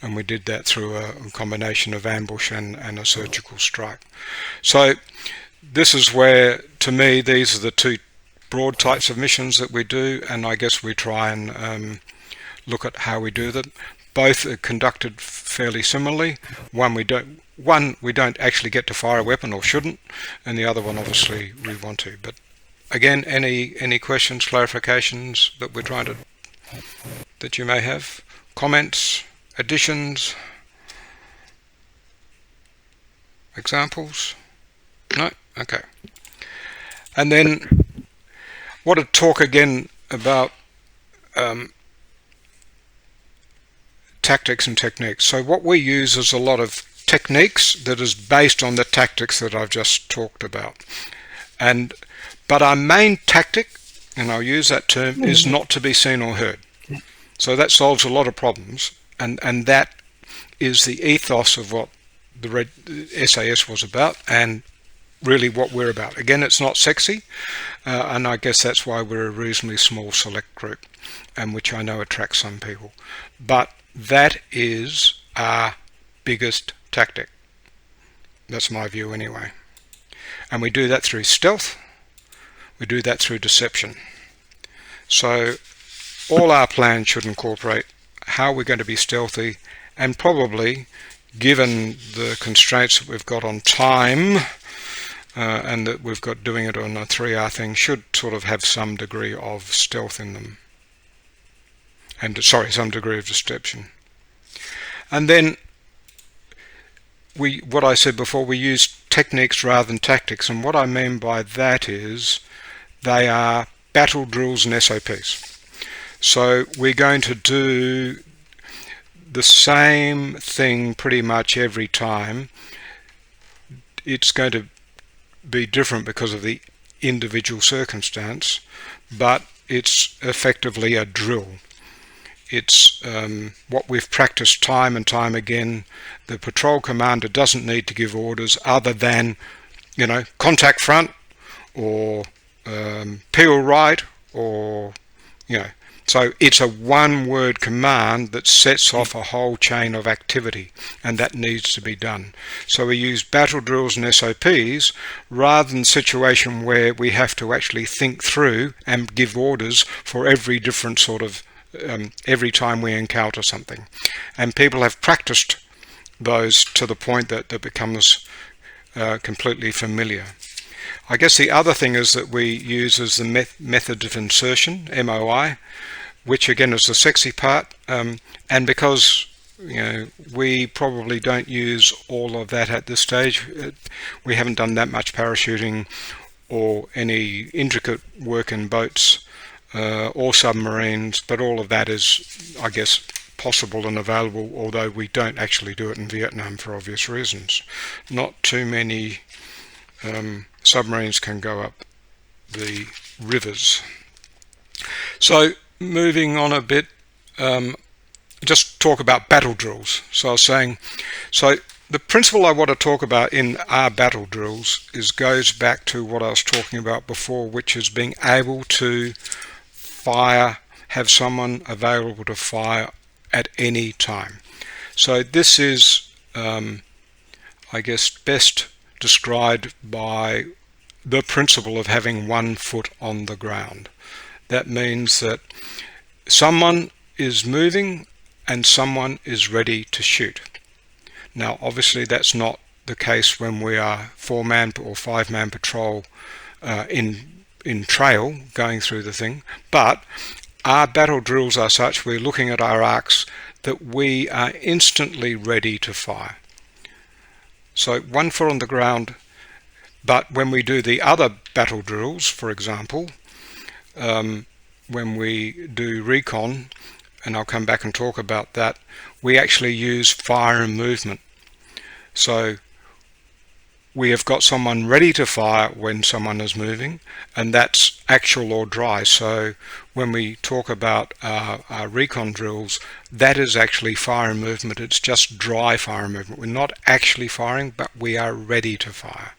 and we did that through a combination of ambush and a surgical strike. So this is where, to me, these are the two broad types of missions that we do, and I guess we try and look at how we do them. Both are conducted fairly similarly. One we don't actually get to fire a weapon, or shouldn't, and the other one obviously we want to. But again, any questions, clarifications that you may have, comments, additions, examples? No? Okay. And then want to talk again about tactics and techniques. So what we use is a lot of techniques that is based on the tactics that I've just talked about. But our main tactic, and I'll use that term, is not to be seen or heard. So that solves a lot of problems, and that is the ethos of what the SAS was about, and really what we're about. Again, it's not sexy, and I guess that's why we're a reasonably small select group, and which I know attracts some people. But that is our biggest tactic. That's my view anyway. And we do that through stealth. We do that through deception. So all our plans should incorporate how we're going to be stealthy, and probably, given the constraints that we've got on time, and that we've got doing it on a 3R thing, should sort of have some degree of stealth in them. And some degree of deception. And then what I said before, we use techniques rather than tactics, and what I mean by that is they are battle drills and SOPs. So we're going to do the same thing pretty much every time. It's going to be different because of the individual circumstance, but it's effectively a drill. It's what we've practiced time and time again. The patrol commander doesn't need to give orders other than, contact front, or peel right, or, so it's a one-word command that sets off a whole chain of activity, and that needs to be done. So we use battle drills and SOPs rather than a situation where we have to actually think through and give orders for every different sort of every time we encounter something. And people have practiced those to the point that it becomes completely familiar. I guess the other thing is that we use as the method of insertion, MOI, which again is the sexy part, and because we probably don't use all of that at this stage. We haven't done that much parachuting or any intricate work in boats or submarines, but all of that is, I guess, possible and available, although we don't actually do it in Vietnam for obvious reasons. Not too many submarines can go up the rivers. So moving on a bit, just talk about battle drills. So I was saying, so the principle I want to talk about in our battle drills goes back to what I was talking about before, which is being able to fire, have someone available to fire at any time. So this is, I guess, best described by the principle of having 1 foot on the ground. That means that someone is moving and someone is ready to shoot. Now obviously that's not the case when we are 4-man or 5-man patrol in trail going through the thing, but our battle drills are such, we're looking at our arcs, that we are instantly ready to fire. So 1 foot on the ground. But when we do the other battle drills, for example, when we do recon, and I'll come back and talk about that, we actually use fire and movement. So we have got someone ready to fire when someone is moving, and that's actual or dry. So when we talk about our recon drills, that is actually fire and movement. It's just dry fire and movement. We're not actually firing, but we are ready to fire.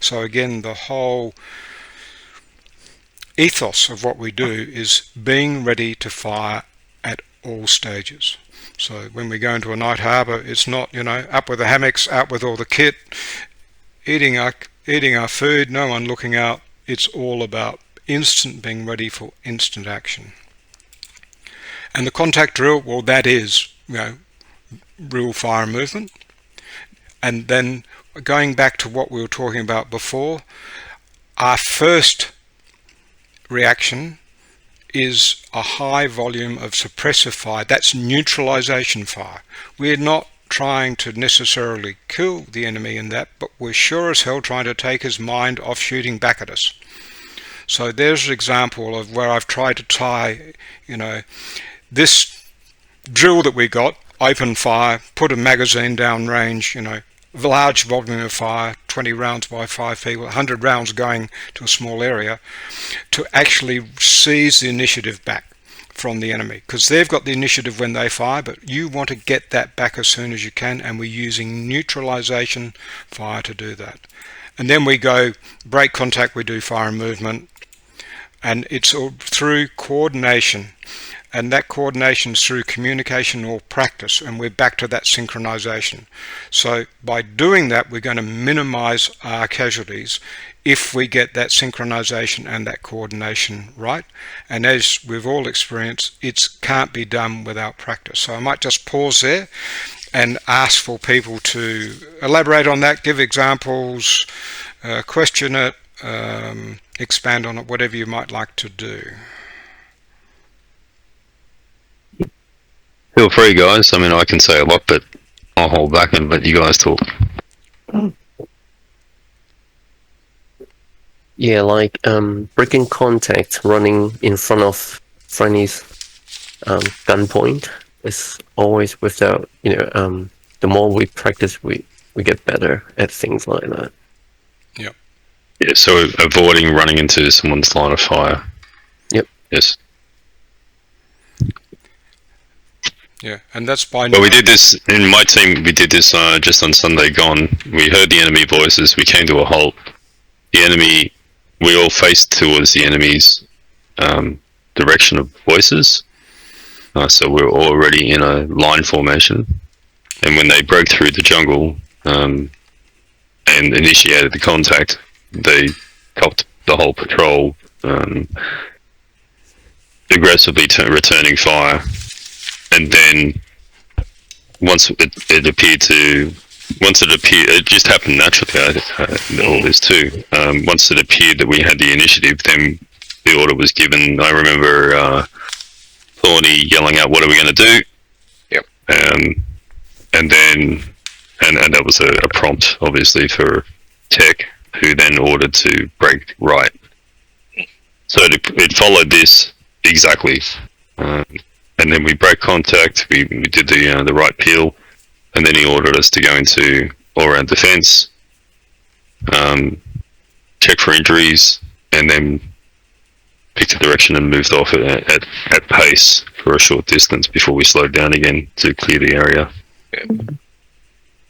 So again, the whole ethos of what we do is being ready to fire at all stages. So when we go into a night harbour, it's not, up with the hammocks, out with all the kit, eating our food, no one looking out. It's all about being ready for instant action. And the contact drill, well, that is, real fire and movement. And then going back to what we were talking about before, our first reaction is a high volume of suppressive fire. That's neutralization fire. We're not trying to necessarily kill the enemy in that, but we're sure as hell trying to take his mind off shooting back at us. So there's an example of where I've tried to tie, this drill that we got, open fire, put a magazine down range, large volume of fire, 20 rounds by 5 people, 100 rounds going to a small area, to actually seize the initiative back from the enemy, because they've got the initiative when they fire, but you want to get that back as soon as you can, and we're using neutralization fire to do that. And then we go break contact, we do fire and movement, and it's all through coordination, and that coordination is through communication or practice, and we're back to that synchronization. So by doing that, we're going to minimize our casualties if we get that synchronization and that coordination right. And as we've all experienced, it can't be done without practice. So I might just pause there and ask for people to elaborate on that, give examples, question it, expand on it, whatever you might like to do. Feel free, guys. I mean, I can say a lot, but I'll hold back and let you guys talk. Yeah, like breaking contact, running in front of friendly's gunpoint is always without, the more we practice, we get better at things like that. Yep. Yeah, so avoiding running into someone's line of fire. Yep. Yes. Yeah, and that's by. Well, we did this in my team. We did this just on Sunday gone. We heard the enemy voices. We came to a halt. The enemy. We all faced towards the enemy's direction of voices. So we were already in a line formation. And when they broke through the jungle and initiated the contact, they copped the whole patrol, aggressively returning fire. And then once it appeared, it just happened naturally. All this too. Once it appeared that we had the initiative, then the order was given. I remember Thorny yelling out, "What are we going to do?" Yep. And then that was a prompt, obviously, for Tech, who then ordered to break right. So it followed this exactly. And then we broke contact. We did the right peel, and then he ordered us to go into all-round defence, check for injuries, and then picked a direction and moved off at pace for a short distance before we slowed down again to clear the area.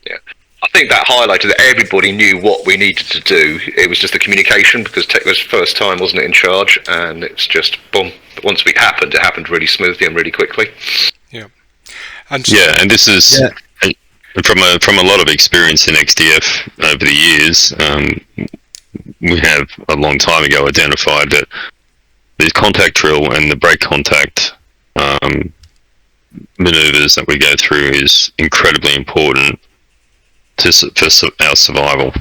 Yeah. I think that highlighted that everybody knew what we needed to do. It was just the communication, because Tech was first time, wasn't it, in charge, and it's just boom. Once it happened really smoothly and really quickly. Yeah. And so, yeah, and this is from a lot of experience in XDF over the years. We have a long time ago identified that the contact drill and the break contact maneuvers that we go through is incredibly important for our survival.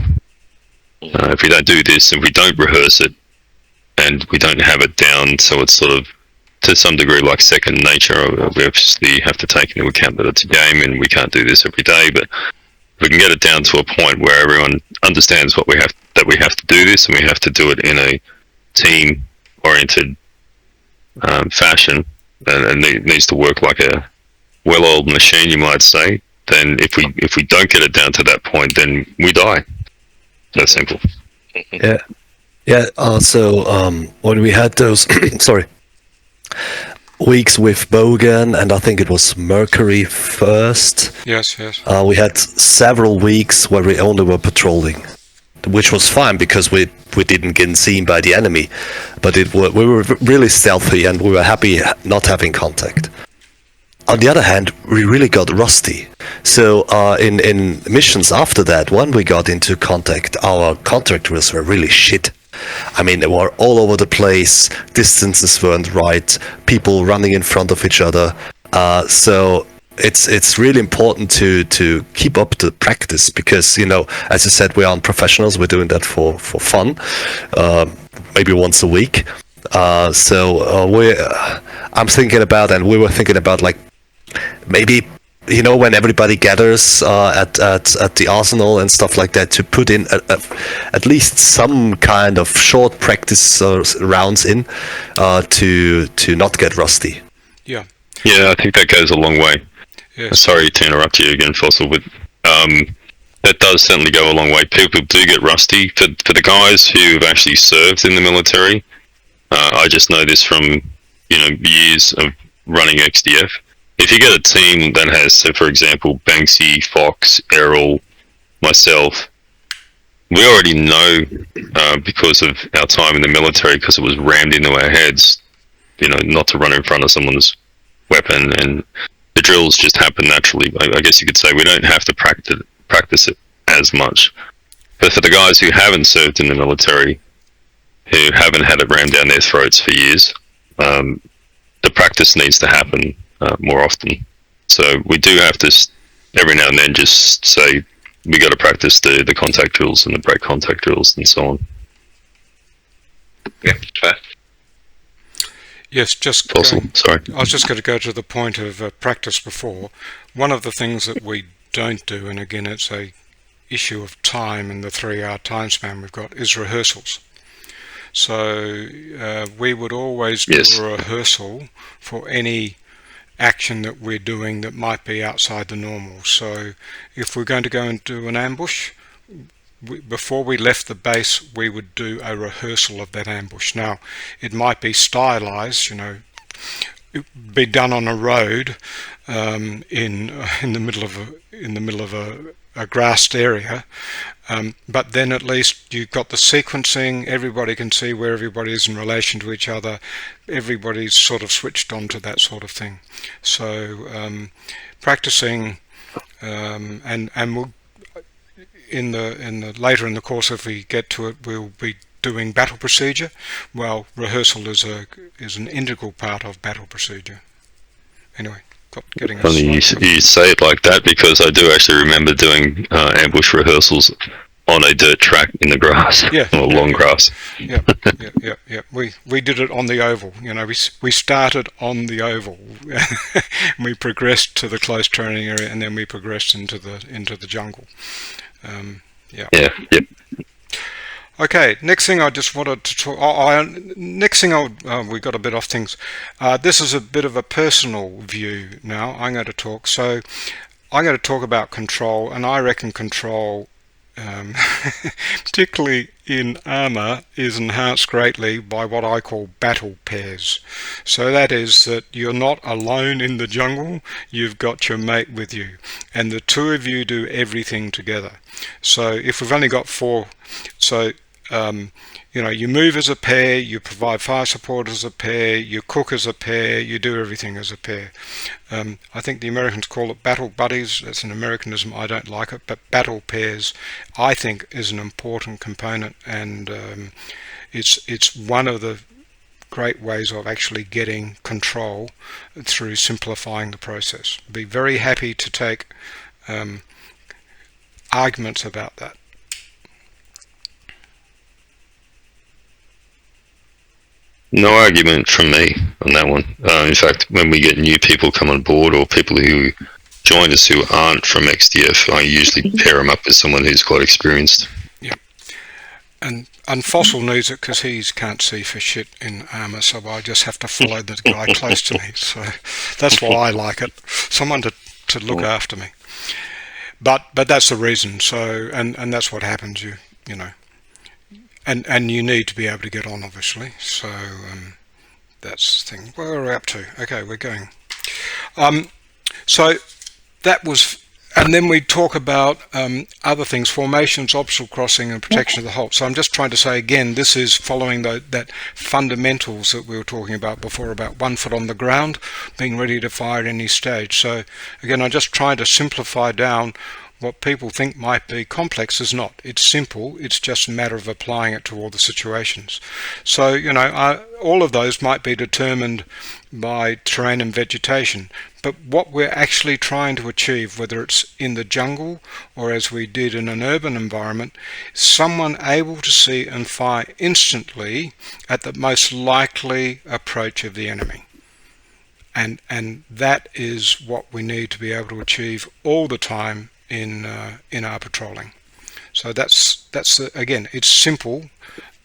If we don't do this, if we don't rehearse it, and we don't have it down, so it's sort of to some degree like second nature. We obviously have to take into account that it's a game and we can't do this every day, but if we can get it down to a point where everyone understands that we have to do this, and we have to do it in a team-oriented fashion, and it needs to work like a well-oiled machine, you might say. Then if we don't get it down to that point, then we die. That's simple. Yeah. Yeah. So when we had those, sorry, weeks with Bogan, and I think it was Mercury first. yes. We had several weeks where we only were patrolling, which was fine because we didn't get seen by the enemy, but we were really stealthy and we were happy not having contact. On the other hand, we really got rusty. So in missions after that, when we got into contact, our contact drills were really shit. I mean, they were all over the place, distances weren't right, people running in front of each other. So it's really important to keep up the practice, because, you know, as I said, we aren't professionals, we're doing that for fun, maybe once a week. I'm thinking about, and we were thinking about, like, maybe, you know, when everybody gathers at the arsenal and stuff like that, to put in at least some kind of short practice rounds in to not get rusty. Yeah. Yeah, I think that goes a long way. Yes. Sorry to interrupt you again, Fossil, but that does certainly go a long way. People do get rusty. For the guys who have actually served in the military, I just know this from, you know, years of running XDF. If you get a team that has, so for example, Banksy, Fox, Errol, myself, we already know because of our time in the military, because it was rammed into our heads, you know, not to run in front of someone's weapon, and the drills just happen naturally. I guess you could say we don't have to practice it as much. But for the guys who haven't served in the military, who haven't had it rammed down their throats for years, the practice needs to happen more often. So we do have to every now and then just say we got to practice the contact drills and the break contact drills and so on. Yeah, fair. Yes, just Fossil, sorry. I was just going to go to the point of practice before. One of the things that we don't do, and again it's a issue of time and the 3-hour time span we've got, is rehearsals. So we would always do Yes. a rehearsal for any action that we're doing that might be outside the normal. So if we're going to go and do an ambush, before we left the base, we would do a rehearsal of that ambush. Now, it might be stylized, be done on a road in the middle of a grassed area, but then at least you've got the sequencing. Everybody can see where everybody is in relation to each other. Everybody's sort of switched on to that sort of thing. So practicing, and we'll in the later in the course, if we get to it, we'll be doing battle procedure. Well, rehearsal is an integral part of battle procedure. Anyway, getting us Funny you say it like that, because I do actually remember doing ambush rehearsals on a dirt track in the grass, or long grass. Yeah. We did it on the oval. We started on the oval. We progressed to the close training area, and then we progressed into the jungle. Okay, next thing I just wanted to talk. We got a bit off things. This is a bit of a personal view now. I'm going to talk. So I'm going to talk about control, and I reckon control, particularly in Arma, is enhanced greatly by what I call battle pairs. So that is that you're not alone in the jungle, you've got your mate with you, and the two of you do everything together. So if we've only got 4, so you move as a pair, you provide fire support as a pair, you cook as a pair, you do everything as a pair. I think the Americans call it battle buddies. That's an Americanism. I don't like it, but battle pairs, I think, is an important component, and it's one of the great ways of actually getting control through simplifying the process. Be very happy to take arguments about that. No argument from me on that one. In fact, when we get new people come on board, or people who join us who aren't from XDF, I usually pair them up with someone who's quite experienced. Yeah, and Fossil needs it because he can't see for shit in Arma, so I just have to follow the guy close to me. So that's why I like it. Someone to look after me. But that's the reason. So and that's what happens. You know. And you need to be able to get on, obviously. So that's the thing. Where are we up to? Okay, we're going. So that was, and then we talk about other things: formations, obstacle crossing, and protection of the halt. So I'm just trying to say again, this is following that fundamentals that we were talking about before, about 1 foot on the ground, being ready to fire at any stage. So again, I'm just trying to simplify down. What people think might be complex is not. It's simple. It's just a matter of applying it to all the situations. So, all of those might be determined by terrain and vegetation. But what we're actually trying to achieve, whether it's in the jungle or as we did in an urban environment, is someone able to see and fire instantly at the most likely approach of the enemy. And that is what we need to be able to achieve all the time in our patrolling. So that's again, it's simple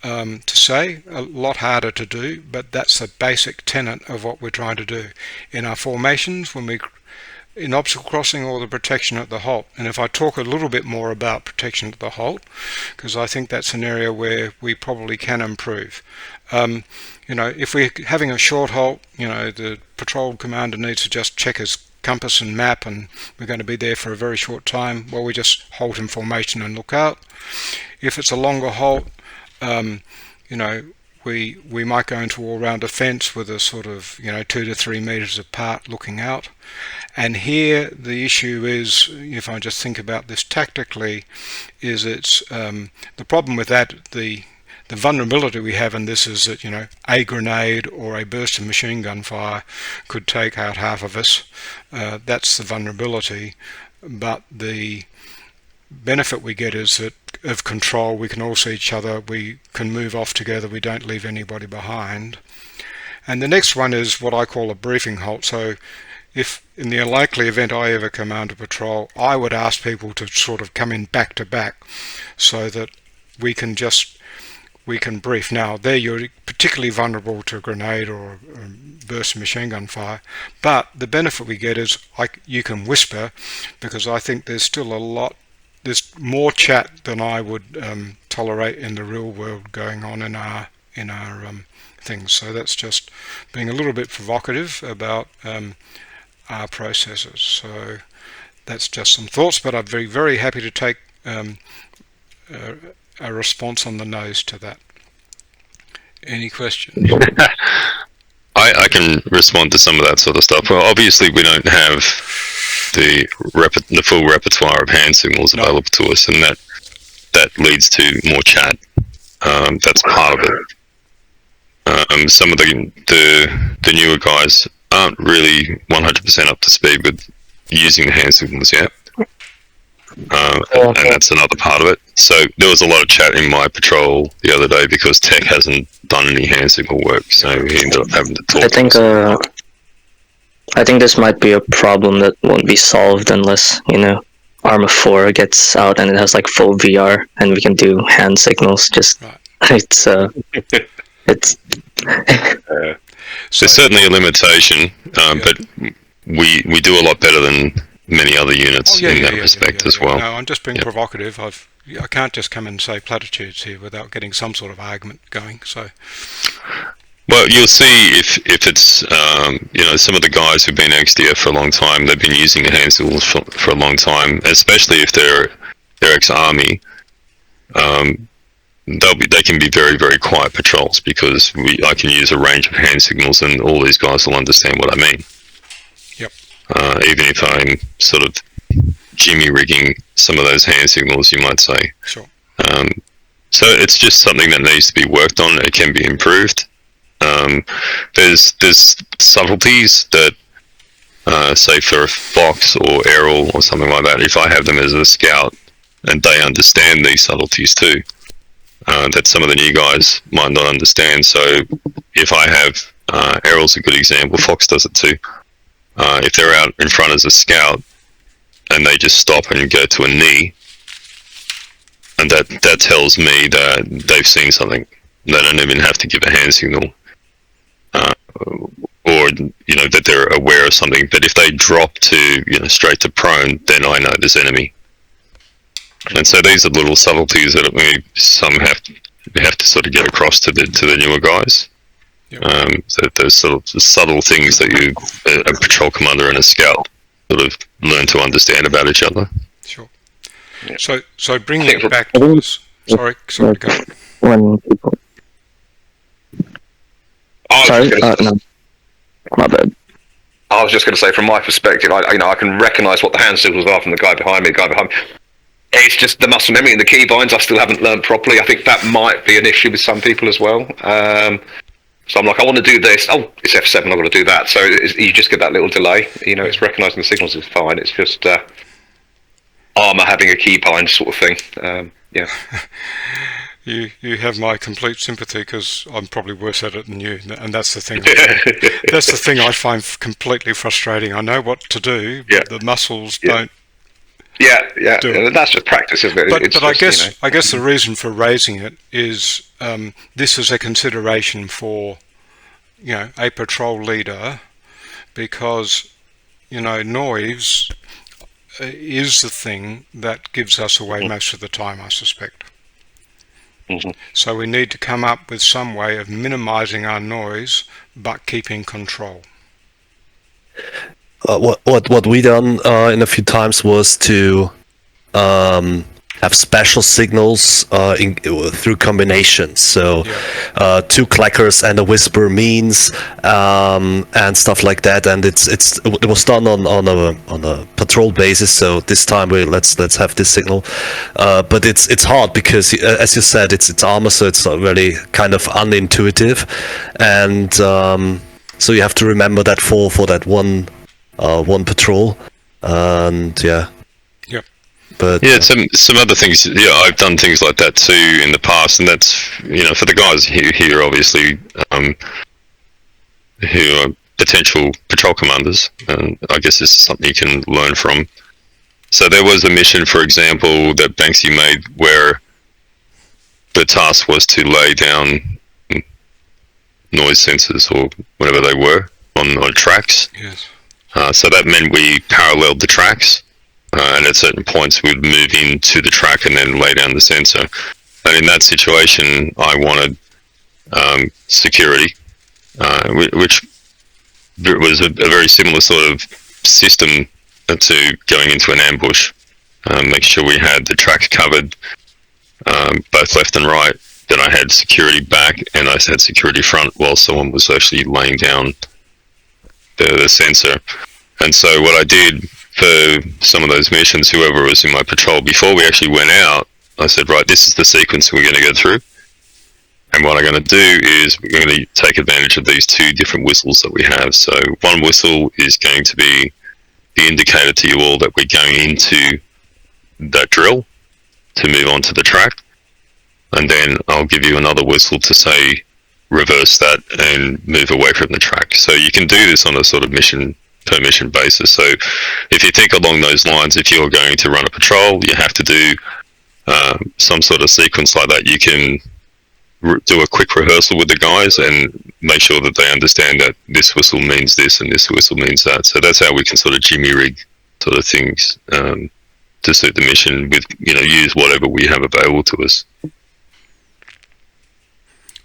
to say, a lot harder to do, but that's the basic tenet of what we're trying to do in our formations, when we in obstacle crossing, or the protection at the halt. And if I talk a little bit more about protection at the halt, because I think that's an area where we probably can improve. If we're having a short halt, the patrol commander needs to just check his compass and map, and we're going to be there for a very short time. Well, we just halt in formation and look out. If it's a longer halt, we might go into all-round defence with a sort of 2 to 3 meters apart, looking out. And here the issue is, if I just think about this tactically, is it's the problem with that, the vulnerability we have in this is that a grenade or a burst of machine gun fire could take out half of us. That's the vulnerability, but the benefit we get is that of control. We can all see each other, we can move off together, we don't leave anybody behind. And the next one is what I call a briefing halt. So if in the unlikely event I ever command a patrol, I would ask people to sort of come in back to back so that we can brief. Now, there you're particularly vulnerable to a grenade or a burst of machine gun fire, but the benefit we get is you can whisper, because I think there's still a lot there's more chat than I would tolerate in the real world going on in our things. So that's just being a little bit provocative about our processes. So that's just some thoughts, but I'd be very happy to take a response on the nose to that. Any questions? I can respond to some of that sort of stuff. Well, obviously we don't have the full repertoire of hand signals available to us, and that leads to more chat. That's part of it. Some of the newer guys aren't really 100% up to speed with using the hand signals yet. And that's another part of it. So there was a lot of chat in my patrol the other day because Tech hasn't done any hand signal work, so he ended up having to talk. I think this might be a problem that won't be solved unless, Arma 4 gets out and it has like full VR and we can do hand signals. Just right. it's There's certainly a limitation, but we do a lot better than many other units in that respect as well. No, I'm just being provocative. I can't just come and say platitudes here without getting some sort of argument going. So, well, you'll see if it's some of the guys who've been XDF for a long time, they've been using the hand signals for a long time, especially if they're ex-army. They can be very, very quiet patrols because I can use a range of hand signals and all these guys will understand what I mean. Yep. Even if I'm sort of jimmy rigging some of those hand signals, you might say. Sure. So it's just something that needs to be worked on. It can be improved. There's subtleties that, say for a Fox or Errol or something like that, if I have them as a scout and they understand these subtleties too, that some of the new guys might not understand. So if I have, Errol's a good example, Fox does it too. If they're out in front as a scout and they just stop and go to a knee, and that tells me that they've seen something. They don't even have to give a hand signal, or that they're aware of something. But if they drop to straight to prone, then I know there's enemy. And so these are little subtleties that we have to sort of get across to the newer guys. Yep. So there's sort of subtle things that a patrol commander and a scout sort of learn to understand about each other. Sure. Yeah. So bringing it back to this. Sorry, go. When people. Sorry, no, my bad. I was just going to say, from my perspective, I can recognise what the hand signals are from the guy behind me. It's just the muscle memory and the keybinds I still haven't learned properly. I think that might be an issue with some people as well. So I'm like, I want to do this. Oh, it's F7, I've got to do that. So you just get that little delay. It's recognising the signals is fine. It's just Arma having a keybind sort of thing. Yeah. You have my complete sympathy because I'm probably worse at it than you, and that's the thing. That's the thing I find completely frustrating. I know what to do, but the muscles don't. Yeah. That's just practice, isn't it? But I guess the reason for raising it is this is a consideration for a patrol leader, because noise is the thing that gives us away most of the time, I suspect. Mm-hmm. So we need to come up with some way of minimizing our noise but keeping control. What we done in a few times was to have special signals through combinations. So two clackers and a whisper means and stuff like that. And it was done on a patrol basis. So this time let's have this signal. But it's hard because, as you said, it's Arma, so it's really kind of unintuitive. And so you have to remember that for that one patrol, and but some other things. I've done things like that too in the past, and that's for the guys here obviously who are potential patrol commanders, and I guess this is something you can learn from. So there was a mission, for example, that Banksy made where the task was to lay down noise sensors or whatever they were on tracks. Yes. So that meant we paralleled the tracks and at certain points we'd move into the track and then lay down the sensor. And in that situation, I wanted security, which was a very similar sort of system to going into an ambush. Make sure we had the track covered, both left and right, that I had security back and I had security front while someone was actually laying down the sensor. And so what I did for some of those missions, whoever was in my patrol, before we actually went out, I said, right, this is the sequence we're going to go through. And what I'm going to do is we're going to take advantage of these two different whistles that we have. So one whistle is going to be the indicator to you all that we're going into that drill to move on to the track. And then I'll give you another whistle to say reverse that and move away from the track. So you can do this on a sort of mission per mission basis. So if you think along those lines, if you're going to run a patrol, you have to do some sort of sequence like that. You can do a quick rehearsal with the guys and make sure that they understand that this whistle means this and this whistle means that. So that's how we can sort of jimmy rig sort of things to suit the mission with, use whatever we have available to us.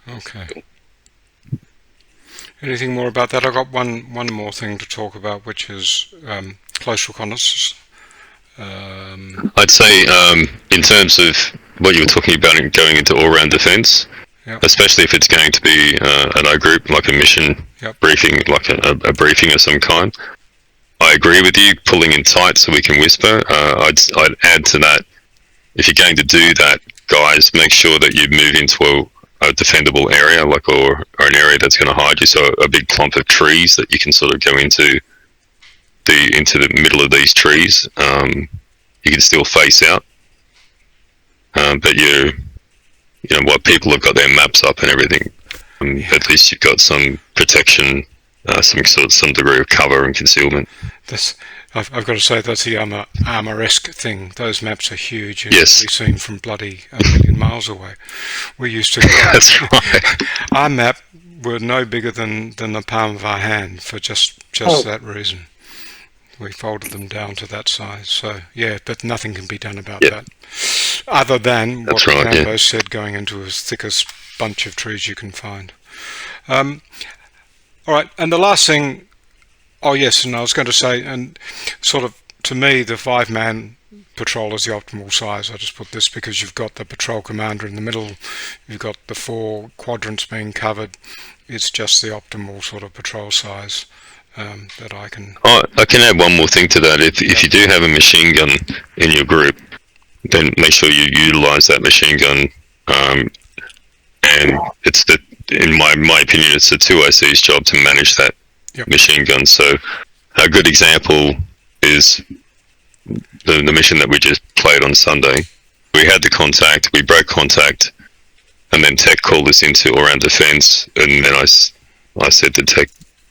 Okay. Anything more about that? I've got one more thing to talk about, which is close reconnaissance. I'd say in terms of what you were talking about in going into all-round defence, yep. Especially if it's going to be an O group, like a mission Yep. briefing, like a briefing of some kind, I agree with you, pulling in tight so we can whisper. I'd add to that, if you're going to do that, guys, make sure that you move into a defendable area, or an area that's going to hide you. So a big clump of trees that you can sort of go into the middle of these trees. You can still face out, but what people have got their maps up and everything. At least you've got some protection, some degree of cover and concealment. I've got to say, that's the Arma-esque thing. Those maps are huge and Yes. can be seen from bloody a million miles away. We used to. That's right. Our map were no bigger than the palm of our hand for just that reason. We folded them down to that size. So yeah, but nothing can be done about that, other than what Rambo said, going into as thick as bunch of trees you can find. All right, and the last thing. Oh yes, and I was going to say, and sort of to me, the 5-man patrol is the optimal size. I just put this because you've got the patrol commander in the middle, you've got the 4 quadrants being covered. It's just the optimal sort of patrol size that I can. Oh, I can add one more thing to that. If you do have a machine gun in your group, then make sure you utilise that machine gun. And it's in my opinion, it's the 2OC's job to manage that. Yep. Machine gun. So a good example is the mission that we just played on Sunday. We had the contact, we broke contact, and then Tech called us into all-round defence, and then I said to Tech,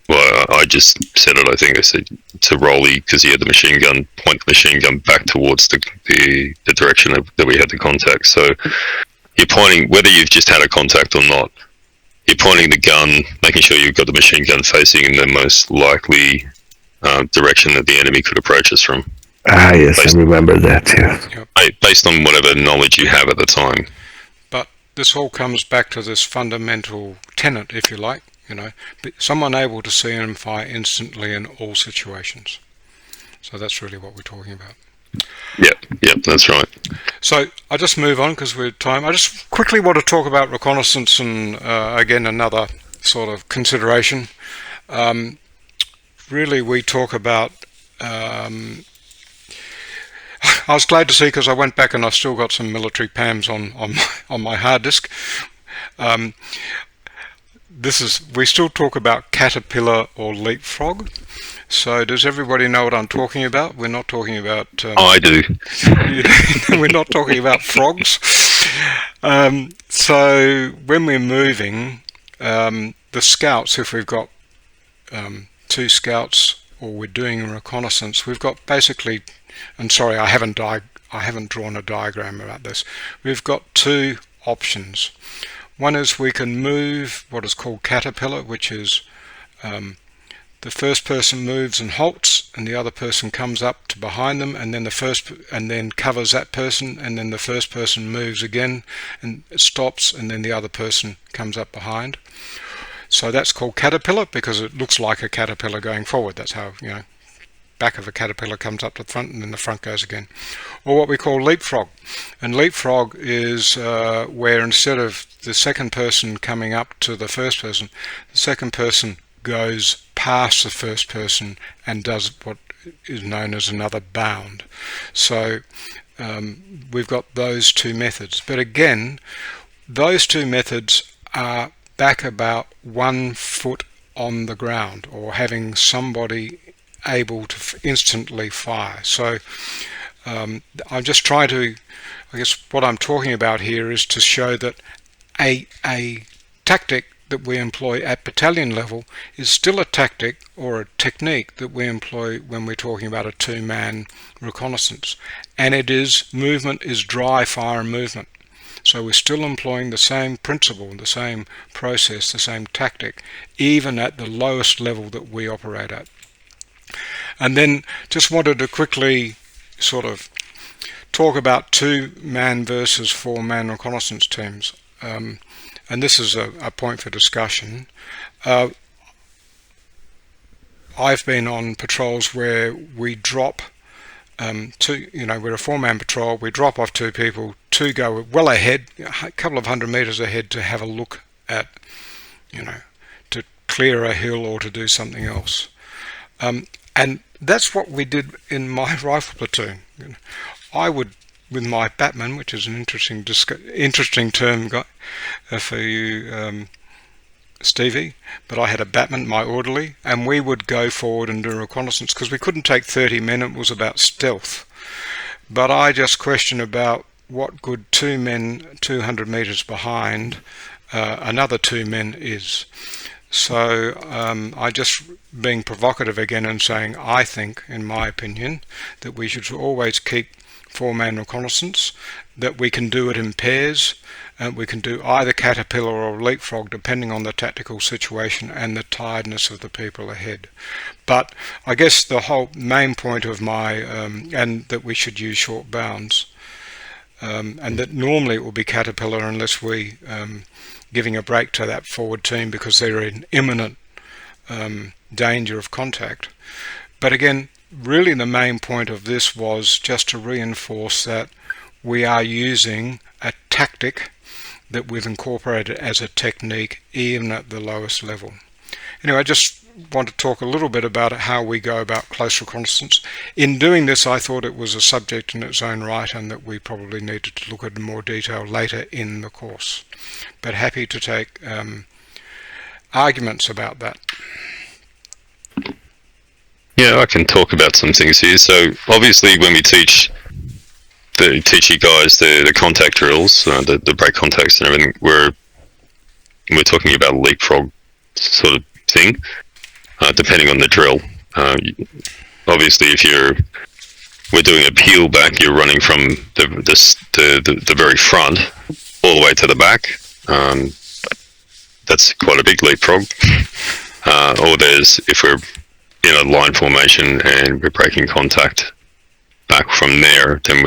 well, I just said it, I think I said to Rolly, because he had the machine gun, point the machine gun back towards the direction that we had the contact. So you're pointing, whether you've just had a contact or not, you're pointing the gun, making sure you've got the machine gun facing in the most likely direction that the enemy could approach us from. Ah, yes, I remember that, yeah. Yep. Based on whatever knowledge you have at the time. But this all comes back to this fundamental tenet, if you like, someone able to see and fire instantly in all situations. So that's really what we're talking about. Yep, that's right. So I just move on because we're time. I just quickly want to talk about reconnaissance and again another sort of consideration. Really, we talk about. I was glad to see, because I went back and I've still got some military PAMs on my hard disk. We still talk about caterpillar or leapfrog. So does everybody know what I'm talking about? We're not talking about... I do. We're not talking about frogs. So when we're moving, the scouts, if we've got 2 scouts or we're doing a reconnaissance, we've got basically... And sorry, I haven't drawn a diagram about this. We've got 2 options. One is we can move what is called caterpillar, which is... the first person moves and halts, and the other person comes up to behind them, and then covers that person, and then the first person moves again and stops, and then the other person comes up behind. So that's called caterpillar because it looks like a caterpillar going forward. That's how, back of a caterpillar comes up to the front and then the front goes again. Or what we call leapfrog. And leapfrog is where instead of the second person coming up to the first person, the second person goes past the first person and does what is known as another bound. So we've got those two methods. But again, those two methods are back about 1 foot on the ground, or having somebody able to instantly fire. So I'm just trying to, I guess what I'm talking about here is to show that a tactic that we employ at battalion level is still a tactic or a technique that we employ when we're talking about a two-man reconnaissance, and movement is dry fire movement. So we're still employing the same principle, the same process, the same tactic, even at the lowest level that we operate at. And then just wanted to quickly sort of talk about two-man versus four-man reconnaissance teams. And this is a point for discussion. I've been on patrols where we drop we're a four-man patrol, we drop off two people, two go well ahead, a couple of 100 meters ahead to have a look at, to clear a hill or to do something else. And that's what we did in my rifle platoon. I would, with my batman, which is an interesting term for you, Stevie, but I had a batman, my orderly, and we would go forward and do reconnaissance because we couldn't take 30 men. It was about stealth. But I just question about what good two men 200 meters behind another two men is. So I just being provocative again and saying I think, in my opinion, that we should always keep four-man reconnaissance, that we can do it in pairs, and we can do either caterpillar or leapfrog depending on the tactical situation and the tiredness of the people ahead. But I guess the whole main point of my and that we should use short bounds, and that normally it will be caterpillar unless we giving a break to that forward team because they're in imminent danger of contact. But again, really the main point of this was just to reinforce that we are using a tactic that we've incorporated as a technique even at the lowest level. Anyway, I just want to talk a little bit about how we go about close reconnaissance. In doing this, I thought it was a subject in its own right and that we probably needed to look at in more detail later in the course. But happy to take arguments about that. Yeah, I can talk about some things here. So obviously when we teach you guys the contact drills, the break contacts and everything, we're talking about a leapfrog sort of thing, depending on the drill. Obviously if we're doing a peel back, you're running from the very front all the way to the back. That's quite a big leapfrog. Or if we're in a line formation and we're breaking contact back from there, then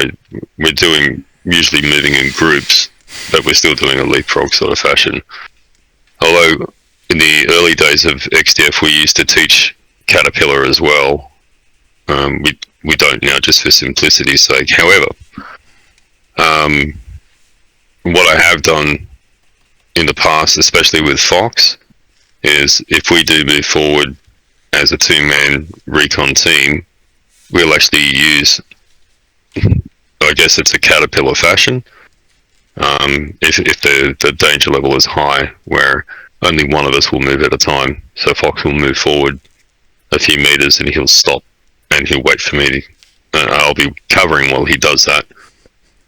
we're doing usually moving in groups, but we're still doing a leapfrog sort of fashion. Although in the early days of XDF we used to teach caterpillar as well. We don't now, just for simplicity's sake. However, what I have done in the past, especially with Fox, is if we do move forward as a two-man recon team, we'll actually use, I guess it's a caterpillar fashion, if the danger level is high, where only one of us will move at a time. So Fox will move forward a few meters and he'll stop and he'll wait for me to, I'll be covering while he does that.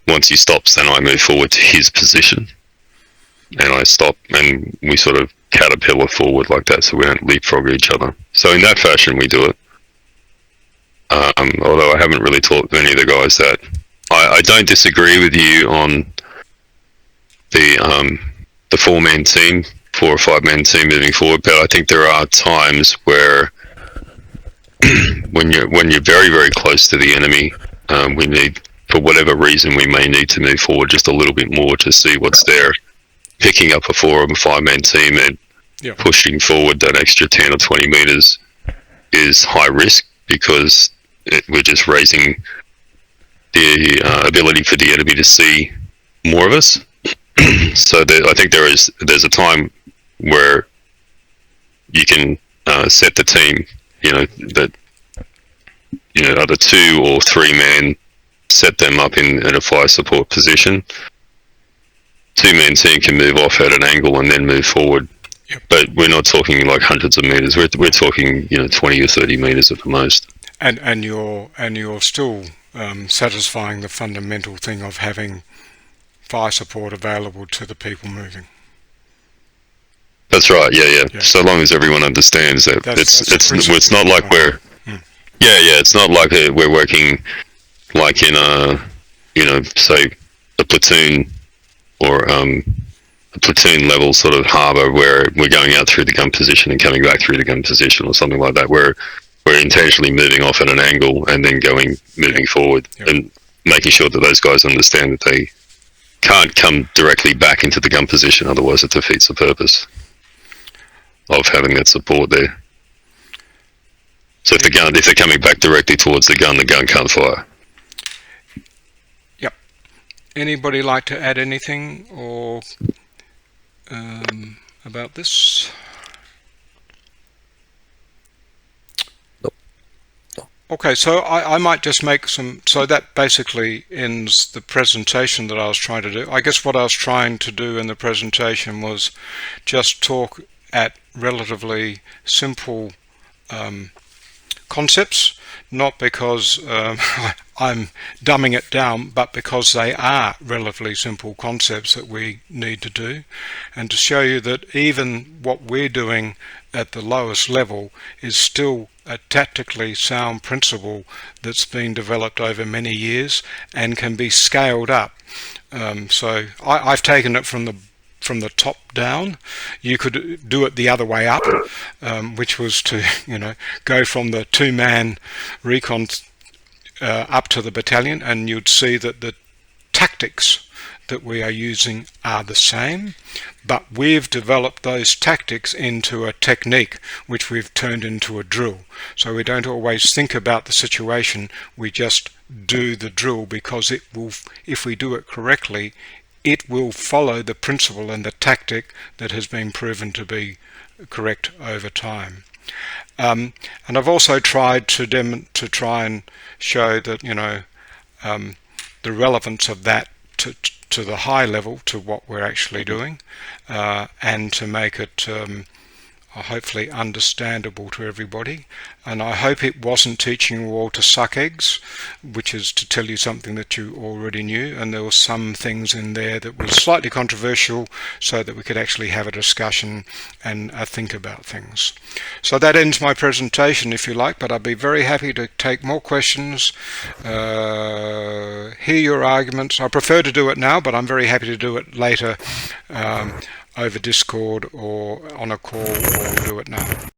Once he stops, then I move forward to his position and I stop and we sort of caterpillar forward like that, so we don't leapfrog each other. So in that fashion we do it. Although I haven't really taught many of the guys that. I don't disagree with you on the 4-man team, 4 or 5-man team moving forward, but I think there are times where when you're very, very close to the enemy, we need, for whatever reason, we may need to move forward just a little bit more to see what's there. Picking up a 4 or 5-man team and pushing forward that extra 10 or 20 meters is high risk, because we're just raising the ability for the enemy to see more of us. So I think there's a time where you can set the team, that other 2 or 3-man, set them up in a fire support position. 2-man team can move off at an angle and then move forward. But we're not talking like hundreds of meters. We're talking 20 or 30 meters at the most. And you're still satisfying the fundamental thing of having fire support available to the people moving. That's right. Yeah. So long as everyone understands that it's not like we're it's not like we're working like in say a platoon or a platoon level sort of harbour, where we're going out through the gun position and coming back through the gun position or something like that, where we're intentionally moving off at an angle and then moving forward, and making sure that those guys understand that they can't come directly back into the gun position, otherwise it defeats the purpose of having that support there. So if they're coming back directly towards the gun can't fire. Yep. Anybody like to add anything or about this? Okay, so I might just make so that basically ends the presentation that I was trying to do. I guess what I was trying to do in the presentation was just talk at relatively simple concepts, not because I'm dumbing it down, but because they are relatively simple concepts that we need to do, and to show you that even what we're doing at the lowest level is still a tactically sound principle that's been developed over many years and can be scaled up. So I've taken it from the top down. You could do it the other way up, which was to go from the 2-man recon up to the battalion, and you'd see that the tactics that we are using are the same, but we've developed those tactics into a technique which we've turned into a drill. So we don't always think about the situation, we just do the drill, because it will, if we do it correctly, it will follow the principle and the tactic that has been proven to be correct over time. And I've also tried to try and show that the relevance of that to the high level, to what we're actually doing, and to make it hopefully understandable to everybody. And I hope it wasn't teaching you all to suck eggs, which is to tell you something that you already knew, and there were some things in there that was slightly controversial, so that we could actually have a discussion and think about things. So that ends my presentation, if you like, but I'd be very happy to take more questions, hear your arguments. I prefer to do it now, but I'm very happy to do it later over Discord or on a call, or do it now.